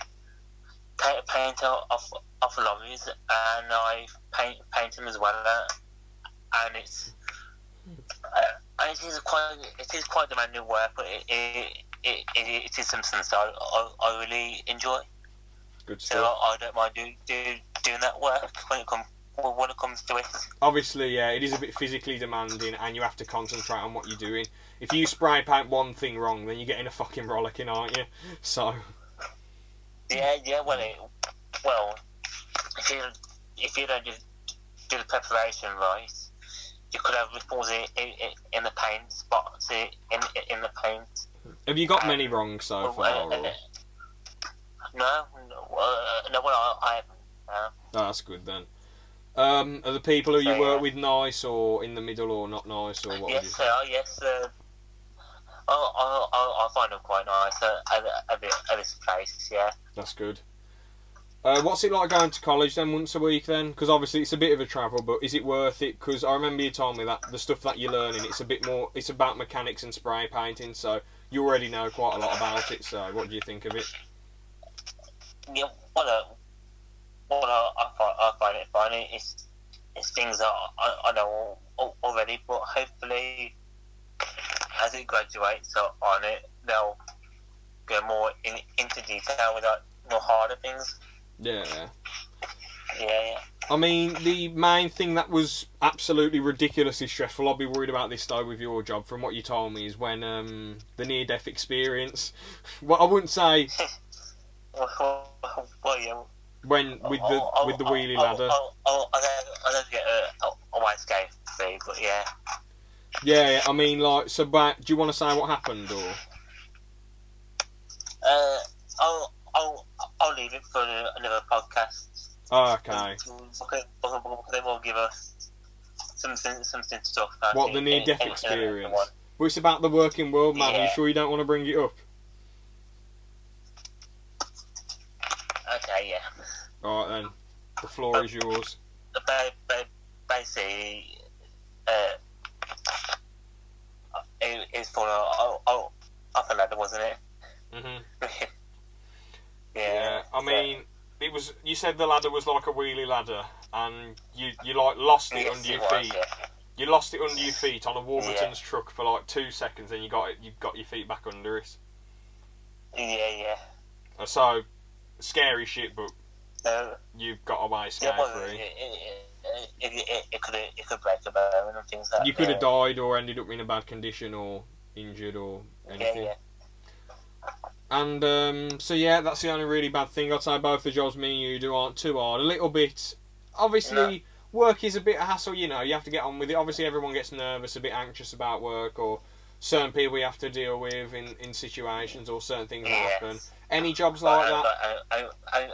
paint off lorries, and I paint them as well. And it is quite demanding work, but it is something that I really enjoy. Good stuff. So I don't mind doing that work when it comes to it. Obviously, yeah, it is a bit physically demanding, and you have to concentrate on what you're doing. If you spray paint one thing wrong, then you're getting a fucking rollicking, aren't you? So. Yeah. Well, if you don't do the preparation right, you could have ripples in the paint spots in the paint. Have you got many wrong so far? No. Well, I haven't. Oh, that's good then. Are the people who you work with nice, or in the middle, or not nice, or what? Yes, they are. Yes. I find them quite nice at this place. Yeah. That's good. What's it like going to college then once a week then? Because obviously it's a bit of a travel, but is it worth it? Because I remember you told me that the stuff that you're learning, it's a bit more. It's about mechanics and spray painting, so you already know quite a lot about it. So what do you think of it? Yeah. Well, I find it fun. It's things that I know already, but hopefully, as it graduates on it, they'll go more into detail with more harder things. Yeah. Yeah. I mean, the main thing that was absolutely ridiculously stressful, I'll be worried about this though with your job, from what you told me, is when the near-death experience. Well, I wouldn't say. Well, yeah. When with the wheelie ladder. I don't get a white escape fee, but yeah. Yeah, I mean, like, so. But do you want to say what happened, or? I'll leave it for another podcast. Oh, okay. They will give us something to talk about. What, the near-death experience? Well, it's about the working world, man. Yeah. Are you sure you don't want to bring it up? Okay, yeah. Alright then. The floor is yours. Basically, it's for off a ladder, wasn't it? Mhm. Yeah. I mean, it was. You said the ladder was like a wheelie ladder, and you like lost it under your feet. Yeah. You lost it under your feet on a Warburton's truck for like 2 seconds, and you got your feet back under it. Yeah. So scary shit, but you've got away scot-free. It could break a bone and things like that. You could have died or ended up in a bad condition or injured or anything. Yeah. And so yeah, that's the only really bad thing. I'd say both the jobs me and you do aren't too hard. A little bit, obviously, work is a bit of hassle. You know, you have to get on with it. Obviously, everyone gets nervous, a bit anxious about work, or certain people you have to deal with in situations, or certain things that happen. Any jobs like that?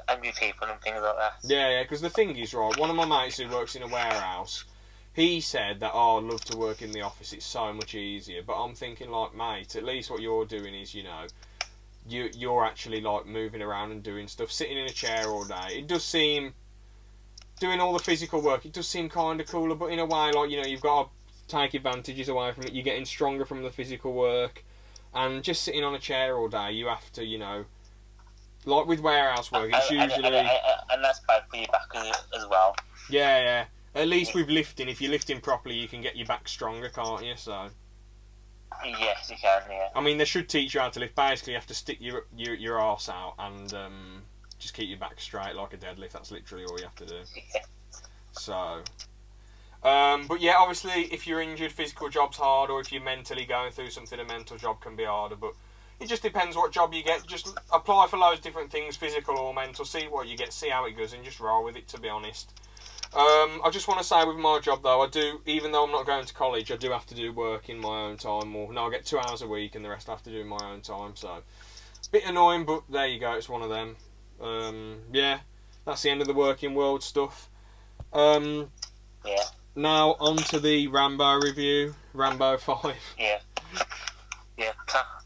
Angry people and things like that. Yeah, because the thing is, right, one of my mates who works in a warehouse, he said that, I'd love to work in the office, it's so much easier. But I'm thinking, like, mate, at least what you're doing is, you know, you're actually, like, moving around and doing stuff, sitting in a chair all day. It does seem, doing all the physical work, it does seem kind of cooler, but in a way, like, you know, you've got to take advantages away from it. You're getting stronger from the physical work. And just sitting on a chair all day, you have to, you know, like with warehouse work, it's usually... And that's bad for your back as well. Yeah. At least with lifting, if you're lifting properly, you can get your back stronger, can't you? So... Yes, you can. Yeah. I mean, they should teach you how to lift. Basically, you have to stick your arse out and just keep your back straight like a deadlift. That's literally all you have to do. Yeah. So, but yeah, obviously, if you're injured, physical job's hard, or if you're mentally going through something, a mental job can be harder. But it just depends what job you get. Just apply for loads of different things, physical or mental. See what you get, see how it goes, and just roll with it. To be honest. I just want to say with my job though, I do, even though I'm not going to college, I do have to do work in my own time. Or no, I get 2 hours a week, and the rest I have to do in my own time. So, bit annoying, but there you go. It's one of them. Yeah, that's the end of the working world stuff. Yeah. Now on to the Rambo review. Rambo 5. Yeah. Yeah.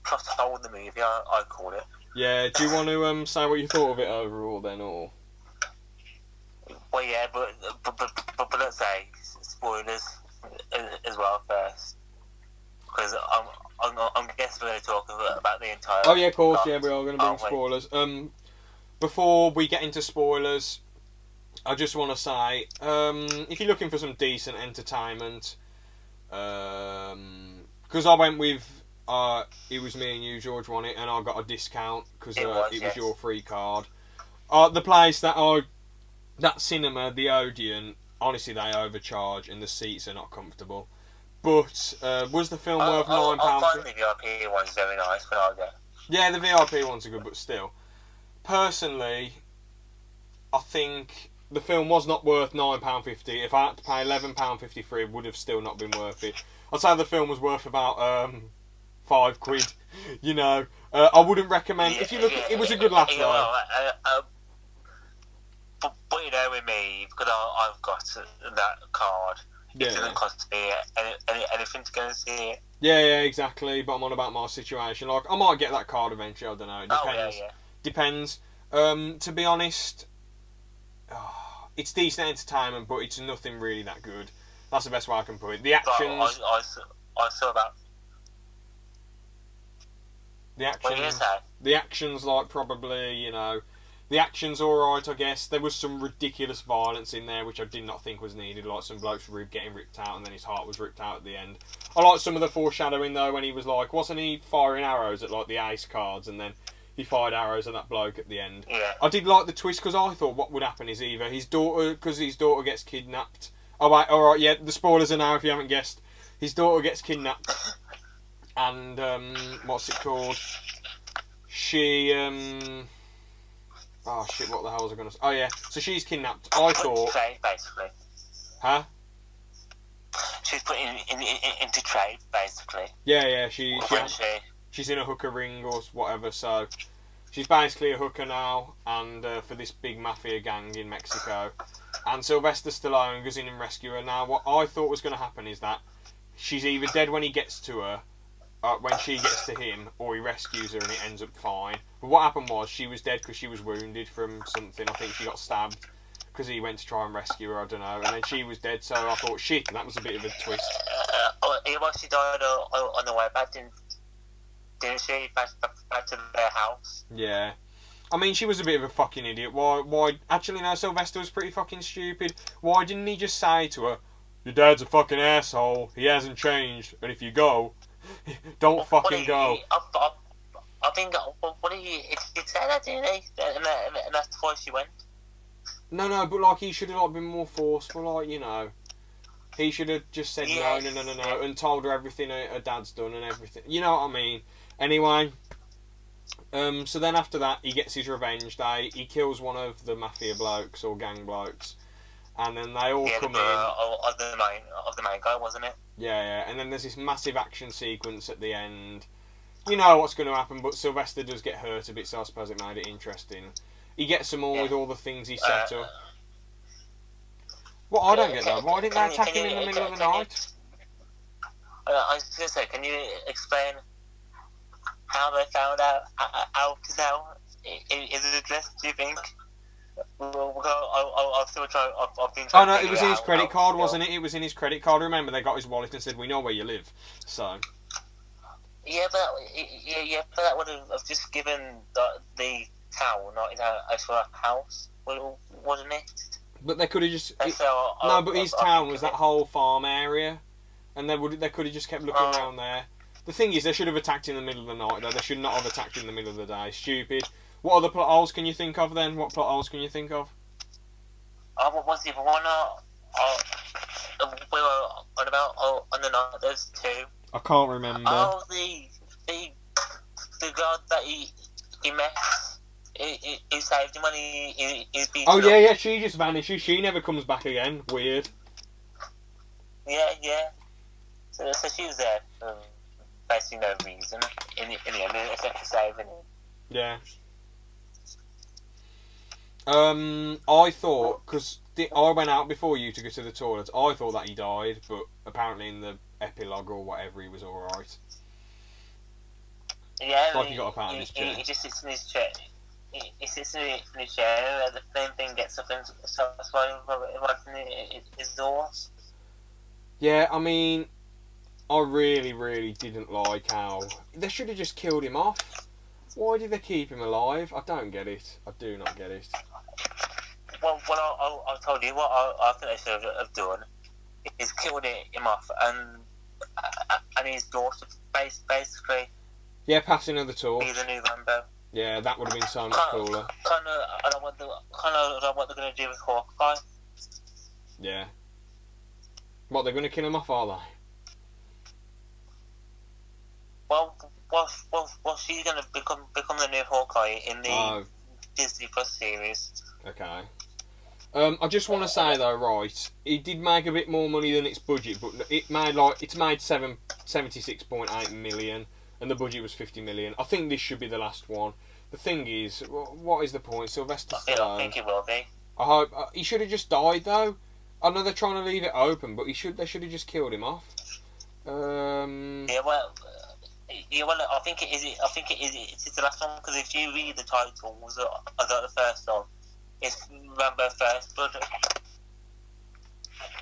Plus hold the movie. I call it. Yeah. Do you want to say what you thought of it overall then, or? Well, yeah, but let's say spoilers as well first, because I'm guessing we're going to talk about the entire. Oh yeah, of course. plot, Yeah, we are going to bring spoilers. Before we get into spoilers, I just want to say, if you're looking for some decent entertainment, because I went with, it was me and you, George, won it, and I got a discount because it was yes. your free card. The place that cinema, the Odeon, honestly they overcharge and the seats are not comfortable. But was the film worth £9? I find the VIP ones very nice when I go. Yeah, the VIP ones are good, but still. Personally, I think the film was not worth £9.50. If I had to pay £11.53, it would have still not been worth it. I'd say the film was worth about £5. You know, I wouldn't recommend. If you look, it was a good laugh though. But you know, with me, because I've got that card, it doesn't cost me anything to go and see it. Yeah, exactly. But I'm on about my situation. Like, I might get that card eventually. I don't know. It depends. Depends. To be honest, it's decent entertainment, but it's nothing really that good. That's the best way I can put it. The actions. I saw that. The actions. The actions, like probably, you know. The action's alright, I guess. There was some ridiculous violence in there, which I did not think was needed. Like some bloke's rib getting ripped out and then his heart was ripped out at the end. I like some of the foreshadowing, though, when he was like... Wasn't he firing arrows at, like, the ace cards and then he fired arrows at that bloke at the end? Yeah. I did like the twist, because I thought what would happen is either his daughter... Because his daughter gets kidnapped. Oh, wait, alright, yeah, the spoilers are now, if you haven't guessed. His daughter gets kidnapped. And, what's it called? She, oh shit, what the hell was I going to say? Oh yeah, so she's kidnapped. I thought... Trade, basically. Huh? She's put into trade, basically. Yeah, she's in a hooker ring or whatever, so... She's basically a hooker now, and for this big mafia gang in Mexico. And Sylvester Stallone goes in and rescues her. Now, what I thought was going to happen is that she's either dead when he gets to her, when she gets to him, or he rescues her and it ends up fine. But what happened was she was dead because she was wounded from something. I think she got stabbed because he went to try and rescue her, I don't know. And then she was dead, so I thought, shit, that was a bit of a twist. She died on the way back, didn't she? Back to their house. Yeah. I mean, she was a bit of a fucking idiot. Why? Actually, no, Sylvester was pretty fucking stupid. Why didn't he just say to her, your dad's a fucking asshole, he hasn't changed, and if you go... Don't fucking go. I think, what did he say that, didn't he? And that's why she went. No, but like he should have like been more forceful, like, you know. He should have just said no, and told her everything her dad's done and everything. You know what I mean? Anyway, so then after that, he gets his revenge day. He kills one of the mafia blokes or gang blokes. And then they all come in. Of the main guy, wasn't it? Yeah. And then there's this massive action sequence at the end. You know what's going to happen, but Sylvester does get hurt a bit, so I suppose it made it interesting. He gets them all with all the things he set up. Well, I don't get that. Why didn't they attack him in the middle of the night? I was going to say, can you explain how they found out Alcazar is addressed, do you think? I've still tried. I've been trying. Oh no, it was in his credit card, wasn't it? It was in his credit card. Remember, they got his wallet and said, "We know where you live." So. Yeah, but that would have just given the town, not his actual house, wasn't it? But they could have just. But his town was that whole farm area, and they could have just kept looking around there. The thing is, they should have attacked in the middle of the night, though. They should not have attacked in the middle of the day. Stupid. What other plot holes can you think of, then? What plot holes can you think of? What was the other one? We were on about on the night. There's two. I can't remember. Oh, the girl that he met. He saved him when he was beaten Oh, up. yeah, she just vanishes. She never comes back again. Weird. Yeah. So she was there for basically no reason. In the end, except for saving him. Yeah. I thought, because I went out before you to go to the toilet, I thought that he died, but apparently in the epilogue or whatever, he was alright. Yeah, Like he got up out of his chair. He just sits in his chair. He sits in his chair, and the same thing gets up and starts riding his horse. Yeah, I mean, I really didn't like how... They should have just killed him off. Why did they keep him alive? I don't get it. I do not get it. Well, I told you what I think they should have done is killed him off and his daughter basically. Yeah, passing of the torch. Be the new Rambo. Yeah, that would have been so much cooler. I don't want what they're going to do with Hawkeye. Yeah. What, they're going to kill him off, are they? Well, she's going to become the new Hawkeye in the Disney Plus series. Okay. I just want to say though, right, it did make a bit more money than its budget, but it's made 76.8 million, and the budget was 50 million. I think this should be the last one. The thing is, what is the point? Sylvester Stallone. I think it will be. I hope he should have just died though. I know they're trying to leave it open, but they should have just killed him off. Yeah, well, I think it is. It's the last one because if you read the titles of the first one, it's Rambo First Blood, and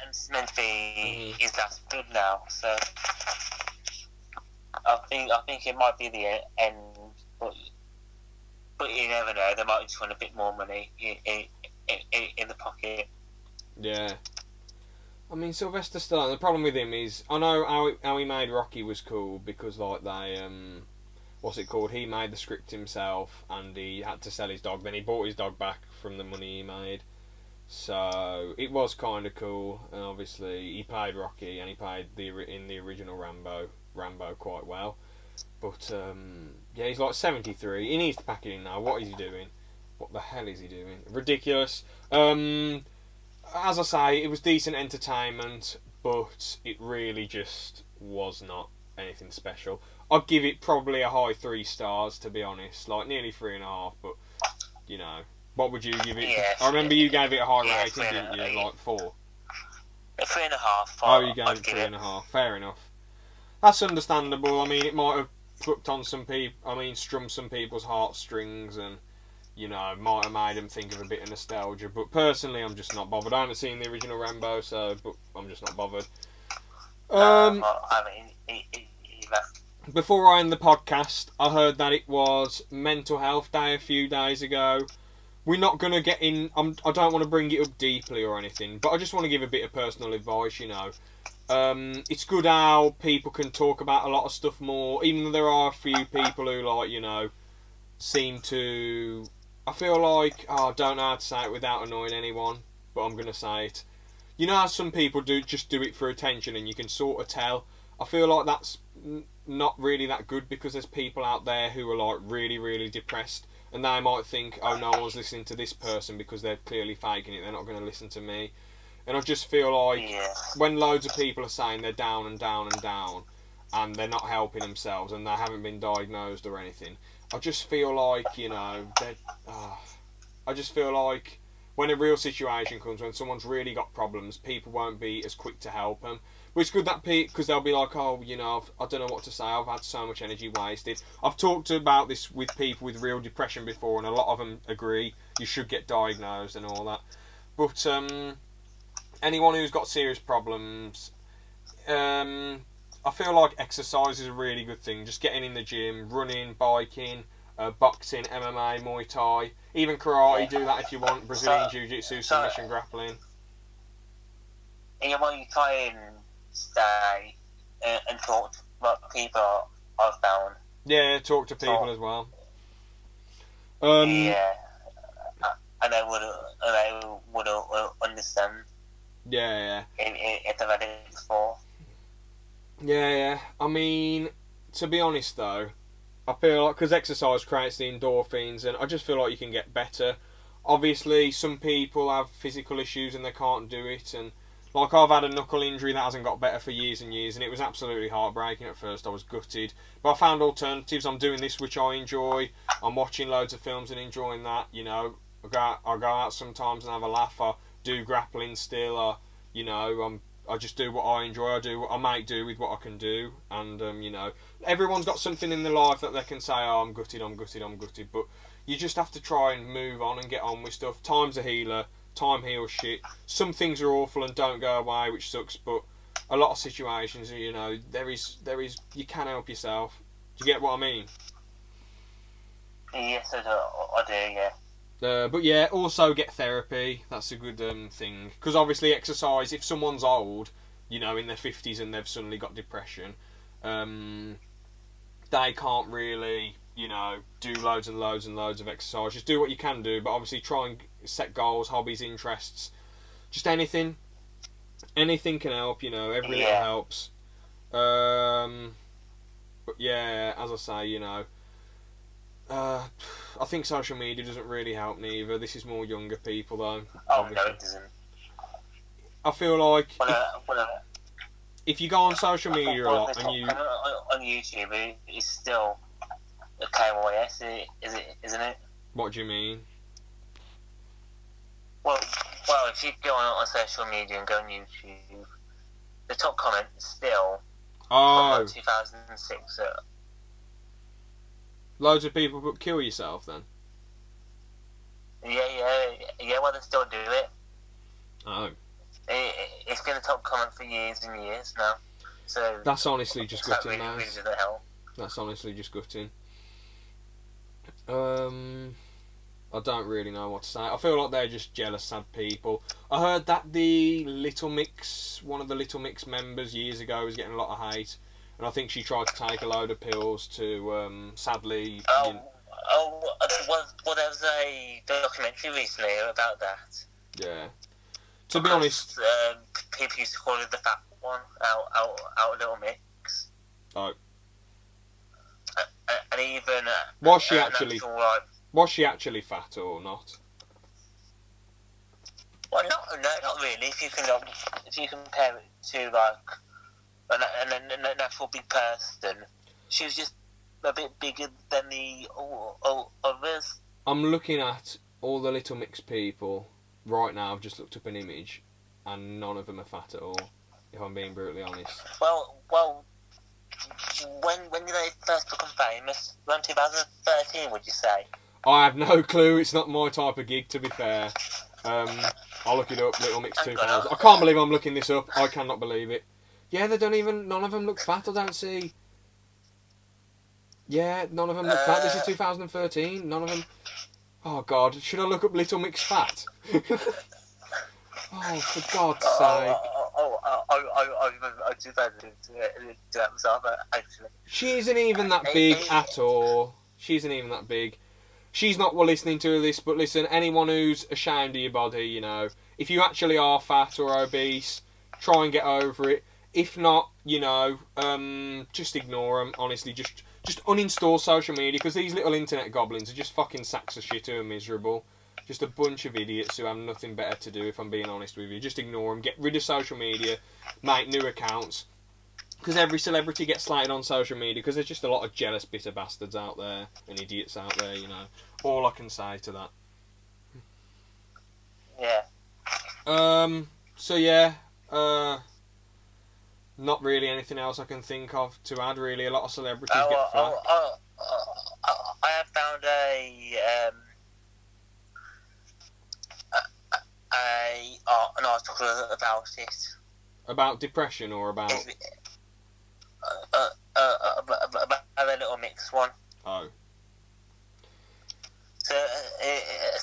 it's meant to be his last blood now. So I think it might be the end, but you never know. They might just want a bit more money in the pocket. Yeah. I mean, Sylvester Stallone, the problem with him is, I know how he made Rocky was cool, because, like, they, what's it called, he made the script himself, and he had to sell his dog, then he bought his dog back from the money he made, so, it was kind of cool, and obviously, he played Rocky, and he played in the original Rambo quite well, but, yeah, he's like 73, he needs to pack it in now. What is he doing? What the hell is he doing? Ridiculous. As I say, it was decent entertainment, but it really just was not anything special. I'd give it probably a high 3 stars, to be honest, like nearly 3.5, but, you know, what would you give it? Yeah, I remember you gave it a high rating, didn't you? Like 4. 3.5. Oh, you gave it 3.5. Fair enough. That's understandable. I mean, it might have plucked on some people. I mean, strummed some people's heartstrings, and you know, might have made them think of a bit of nostalgia. But personally, I'm just not bothered. I haven't seen the original Rambo, but I'm just not bothered. I mean, either. Before I end the podcast, I heard that it was Mental Health Day a few days ago. We're not going to get in... I don't want to bring it up deeply or anything, but I just want to give a bit of personal advice, you know. It's good how people can talk about a lot of stuff more, even though there are a few people who, like, you know, seem to... I feel like... I don't know how to say it without annoying anyone, but I'm going to say it. You know how some people just do it for attention and you can sort of tell? I feel like that's not really that good, because there's people out there who are, like, really depressed, and they might think, oh, no one's listening to this person because they're clearly faking it, they're not going to listen to me. And I just feel like when loads of people are saying they're down and down and down, and they're not helping themselves, and they haven't been diagnosed or anything, I just feel like, you know, I just feel like when a real situation comes, when someone's really got problems, people won't be as quick to help them. But it's good that because they'll be like, oh, you know, I don't know what to say, I've had so much energy wasted. I've talked about this with people with real depression before, and a lot of them agree you should get diagnosed and all that. But anyone who's got serious problems, I feel like exercise is a really good thing. Just getting in the gym, running, biking, boxing, MMA, Muay Thai, even karate, do that if you want, Brazilian Jiu-Jitsu, submission grappling. And you want to try and stay and talk to people I've found. Yeah, talk to people as well. Yeah, and I would understand. Yeah. If they've had it before. Yeah. I mean, to be honest though, I feel like because exercise creates the endorphins, and I just feel like you can get better. Obviously, some people have physical issues and they can't do it, and like I've had a knuckle injury that hasn't got better for years and years, and it was absolutely heartbreaking at first. I was gutted, but I found alternatives. I'm doing this, which I enjoy. I'm watching loads of films and enjoying that. You know, I go out sometimes and have a laugh. I do grappling still. I just do what I enjoy. I make do with what I can do, and everyone's got something in their life that they can say, "Oh, I'm gutted, but you just have to try and move on and get on with stuff. Time's a healer. Time heals shit. Some things are awful and don't go away, which sucks, but a lot of situations, there is you can help yourself. Do you get what I mean? Yes, I do, yeah. But yeah, also get therapy. That's a good thing. Because obviously exercise, if someone's old, in their 50s and they've suddenly got depression, they can't really, do loads and loads and loads of exercise. Just do what you can do, but obviously try and set goals, hobbies, interests. Just anything. Anything can help, every little helps. But yeah, as I say, I think social media doesn't really help neither. This is more younger people though. Obviously. No, it doesn't. I feel like if you go on social media a lot and you on YouTube, it's still a KYS, isn't it? What do you mean? Well, if you go on social media and go on YouTube, the top comment is still from 2006. Loads of people put kill yourself then? Yeah, well, they still do it. Oh. It's been a top comment for years and years now. So that's honestly just gutting, really, man. Really doesn't help. That's honestly just gutting. I don't really know what to say. I feel like they're just jealous, sad people. I heard that one of the Little Mix members years ago was getting a lot of hate. And I think she tried to take a load of pills to, sadly... Well, there was a documentary recently about that. Yeah. To be honest... people used to call her the fat one, our Little Mix. Oh. And even... was she actually fat or not? Well, not really. If you compare it to, an actual big person, she was just a bit bigger than the others. I'm looking at all the Little Mix people right now. I've just looked up an image, and none of them are fat at all. If I'm being brutally honest. Well, when did they first become famous? Around 2013, would you say? I have no clue. It's not my type of gig, to be fair. I'll look it up. Little Mix 2000. I can't believe I'm looking this up. I cannot believe it. Yeah, none of them look fat, I don't see. Yeah, none of them look fat. This is 2013. None of them... Oh, God. Should I look up Little Mix fat? Oh, for God's sake. I just had to do that myself, actually. She isn't even that big at all. She isn't even that big. She's not listening to this, but listen, anyone who's ashamed of your body, if you actually are fat or obese, try and get over it. If not, just ignore them, honestly. Just uninstall social media, because these little internet goblins are just fucking sacks of shit who are miserable. Just a bunch of idiots who have nothing better to do, if I'm being honest with you. Just ignore them. Get rid of social media. Make new accounts. Because every celebrity gets slated on social media, because there's just a lot of jealous, bitter bastards out there, and idiots out there, All I can say to that. Yeah. So yeah, not really anything else I can think of to add, really. A lot of celebrities get fat. I have found an article about it. About depression or about... about a Little Mix one. Oh. So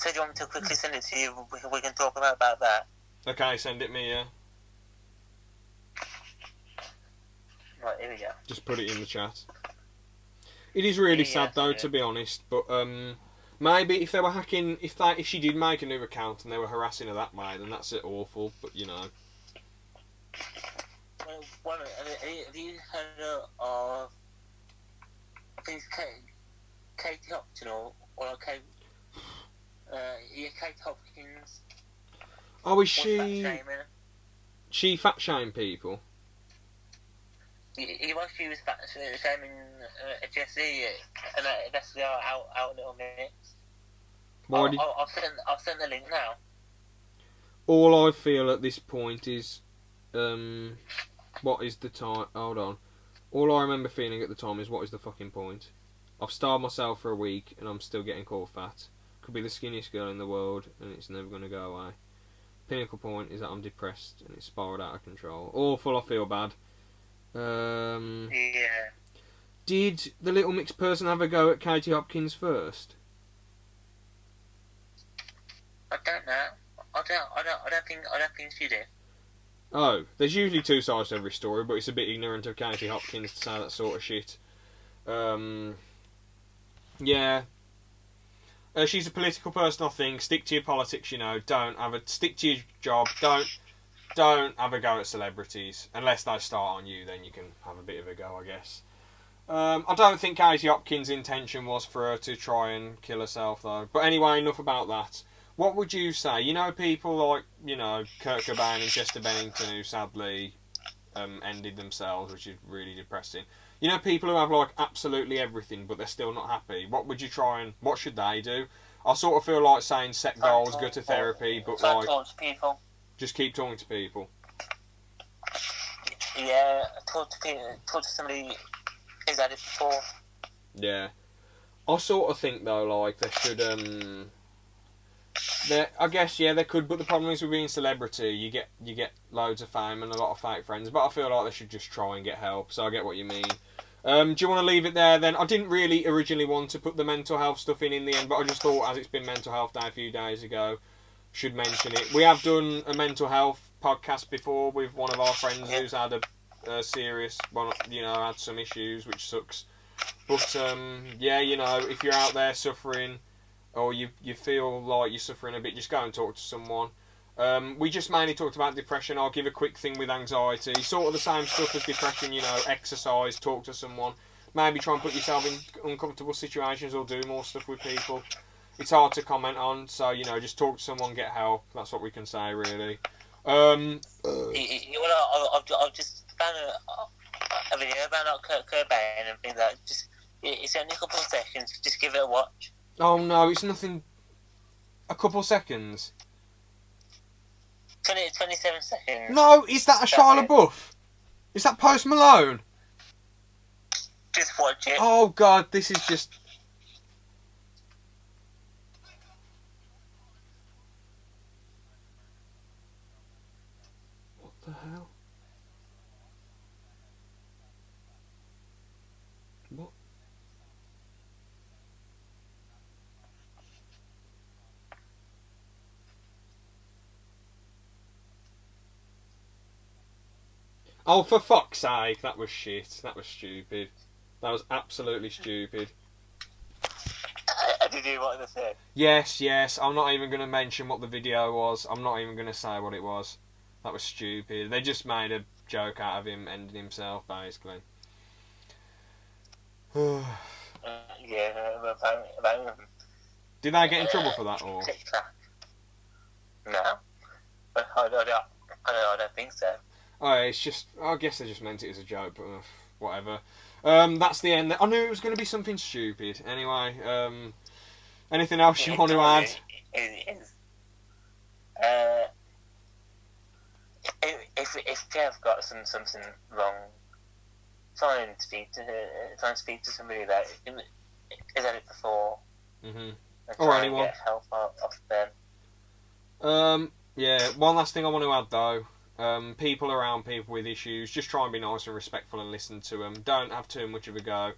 do you want me to quickly send it to you? We can talk about that. Okay, send it me, yeah. Right, here we go. Just put it in the chat. It is really sad though, to be honest. But maybe if they were hacking, if she did make a new account and they were harassing her that way, then that's awful. But you know. Well, have you heard of? I think it's Katie Hopkins or Kate. Kate Hopkins. Oh, is she fat shaming people? He was fat shaming Jessie, and that's our little mix. I'll send the link now. All I feel at this point is, what is the time? Hold on. All I remember feeling at the time is, what is the fucking point? I've starved myself for a week and I'm still getting called fat. Could be the skinniest girl in the world and it's never going to go away. Pinnacle point is that I'm depressed and it's spiraled out of control. Awful, I feel bad. Yeah. Did the Little Mix person have a go at Katie Hopkins first? I don't know. I don't think she did. Oh, there's usually two sides to every story, but it's a bit ignorant of Katie Hopkins to say that sort of shit. Yeah. She's a political person, I think. Stick to your politics, you know. Stick to your job. Don't have a go at celebrities. Unless they start on you, then you can have a bit of a go, I guess. I don't think Katie Hopkins' intention was for her to try and kill herself, though. But anyway, enough about that. What would you say? You know, people like, you know, Kurt Cobain and Chester Bennington, who sadly ended themselves, which is really depressing. You know, people who have, like, absolutely everything, but they're still not happy. What should they do? I sort of feel like saying set goals, go to therapy, but, like, talk to people. Just keep talking to people. Yeah, talk to somebody who's had it before. Yeah. I sort of think, though, like, they should, I guess, yeah, they could, but the problem is with being a celebrity, you get loads of fame and a lot of fake friends, but I feel like they should just try and get help, so I get what you mean. Do you want to leave it there then? I didn't really originally want to put the mental health stuff in the end, but I just thought, as it's been Mental Health Day a few days ago, should mention it. We have done a mental health podcast before with one of our friends who's had a serious, well, you know, had some issues, which sucks. But, yeah, you know, if you're out there suffering, or you feel like you're suffering a bit, just go and talk to someone. We just mainly talked about depression. I'll give a quick thing with anxiety. Sort of the same stuff as depression, you know, exercise, talk to someone. Maybe try and put yourself in uncomfortable situations or do more stuff with people. It's hard to comment on, so, you know, just talk to someone, get help. That's what we can say, really. I've just found a video about Kurt Cobain and things like that. It's only a couple of seconds. Just give it a watch. Oh, no, it's nothing. A couple seconds. 27 seconds. No, is that a Shia LaBeouf? Is that Post Malone? Just watch it. Oh, God, this is just... What the hell? What? Oh, for fuck's sake, that was shit. That was stupid. That was absolutely stupid. Did you want to say? Yes. I'm not even going to mention what the video was. I'm not even going to say what it was. That was stupid. They just made a joke out of him ending himself, basically. Yeah, about Did they get in trouble for that, or? No. I don't think so. Oh, it's just... I guess they just meant it as a joke, but whatever. That's the end. I knew it was going to be something stupid. Anyway, anything else you want to add? If you have got something wrong, try and speak to somebody that has had it before. Mm-hmm. Or anyone. Get help off them. Yeah. One last thing I want to add though. People around people with issues, just try and be nice and respectful and listen to them. Don't have too much of a go,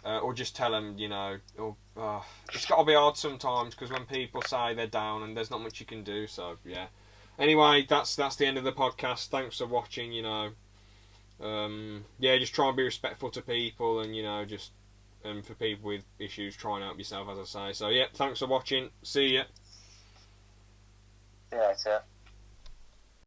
or just tell them, you know. It's got to be hard sometimes because when people say they're down and there's not much you can do. So yeah. Anyway, that's the end of the podcast. Thanks for watching. You know, yeah, just try and be respectful to people and you know just and for people with issues, try and help yourself, as I say. So, yeah, thanks for watching. See ya. See you later.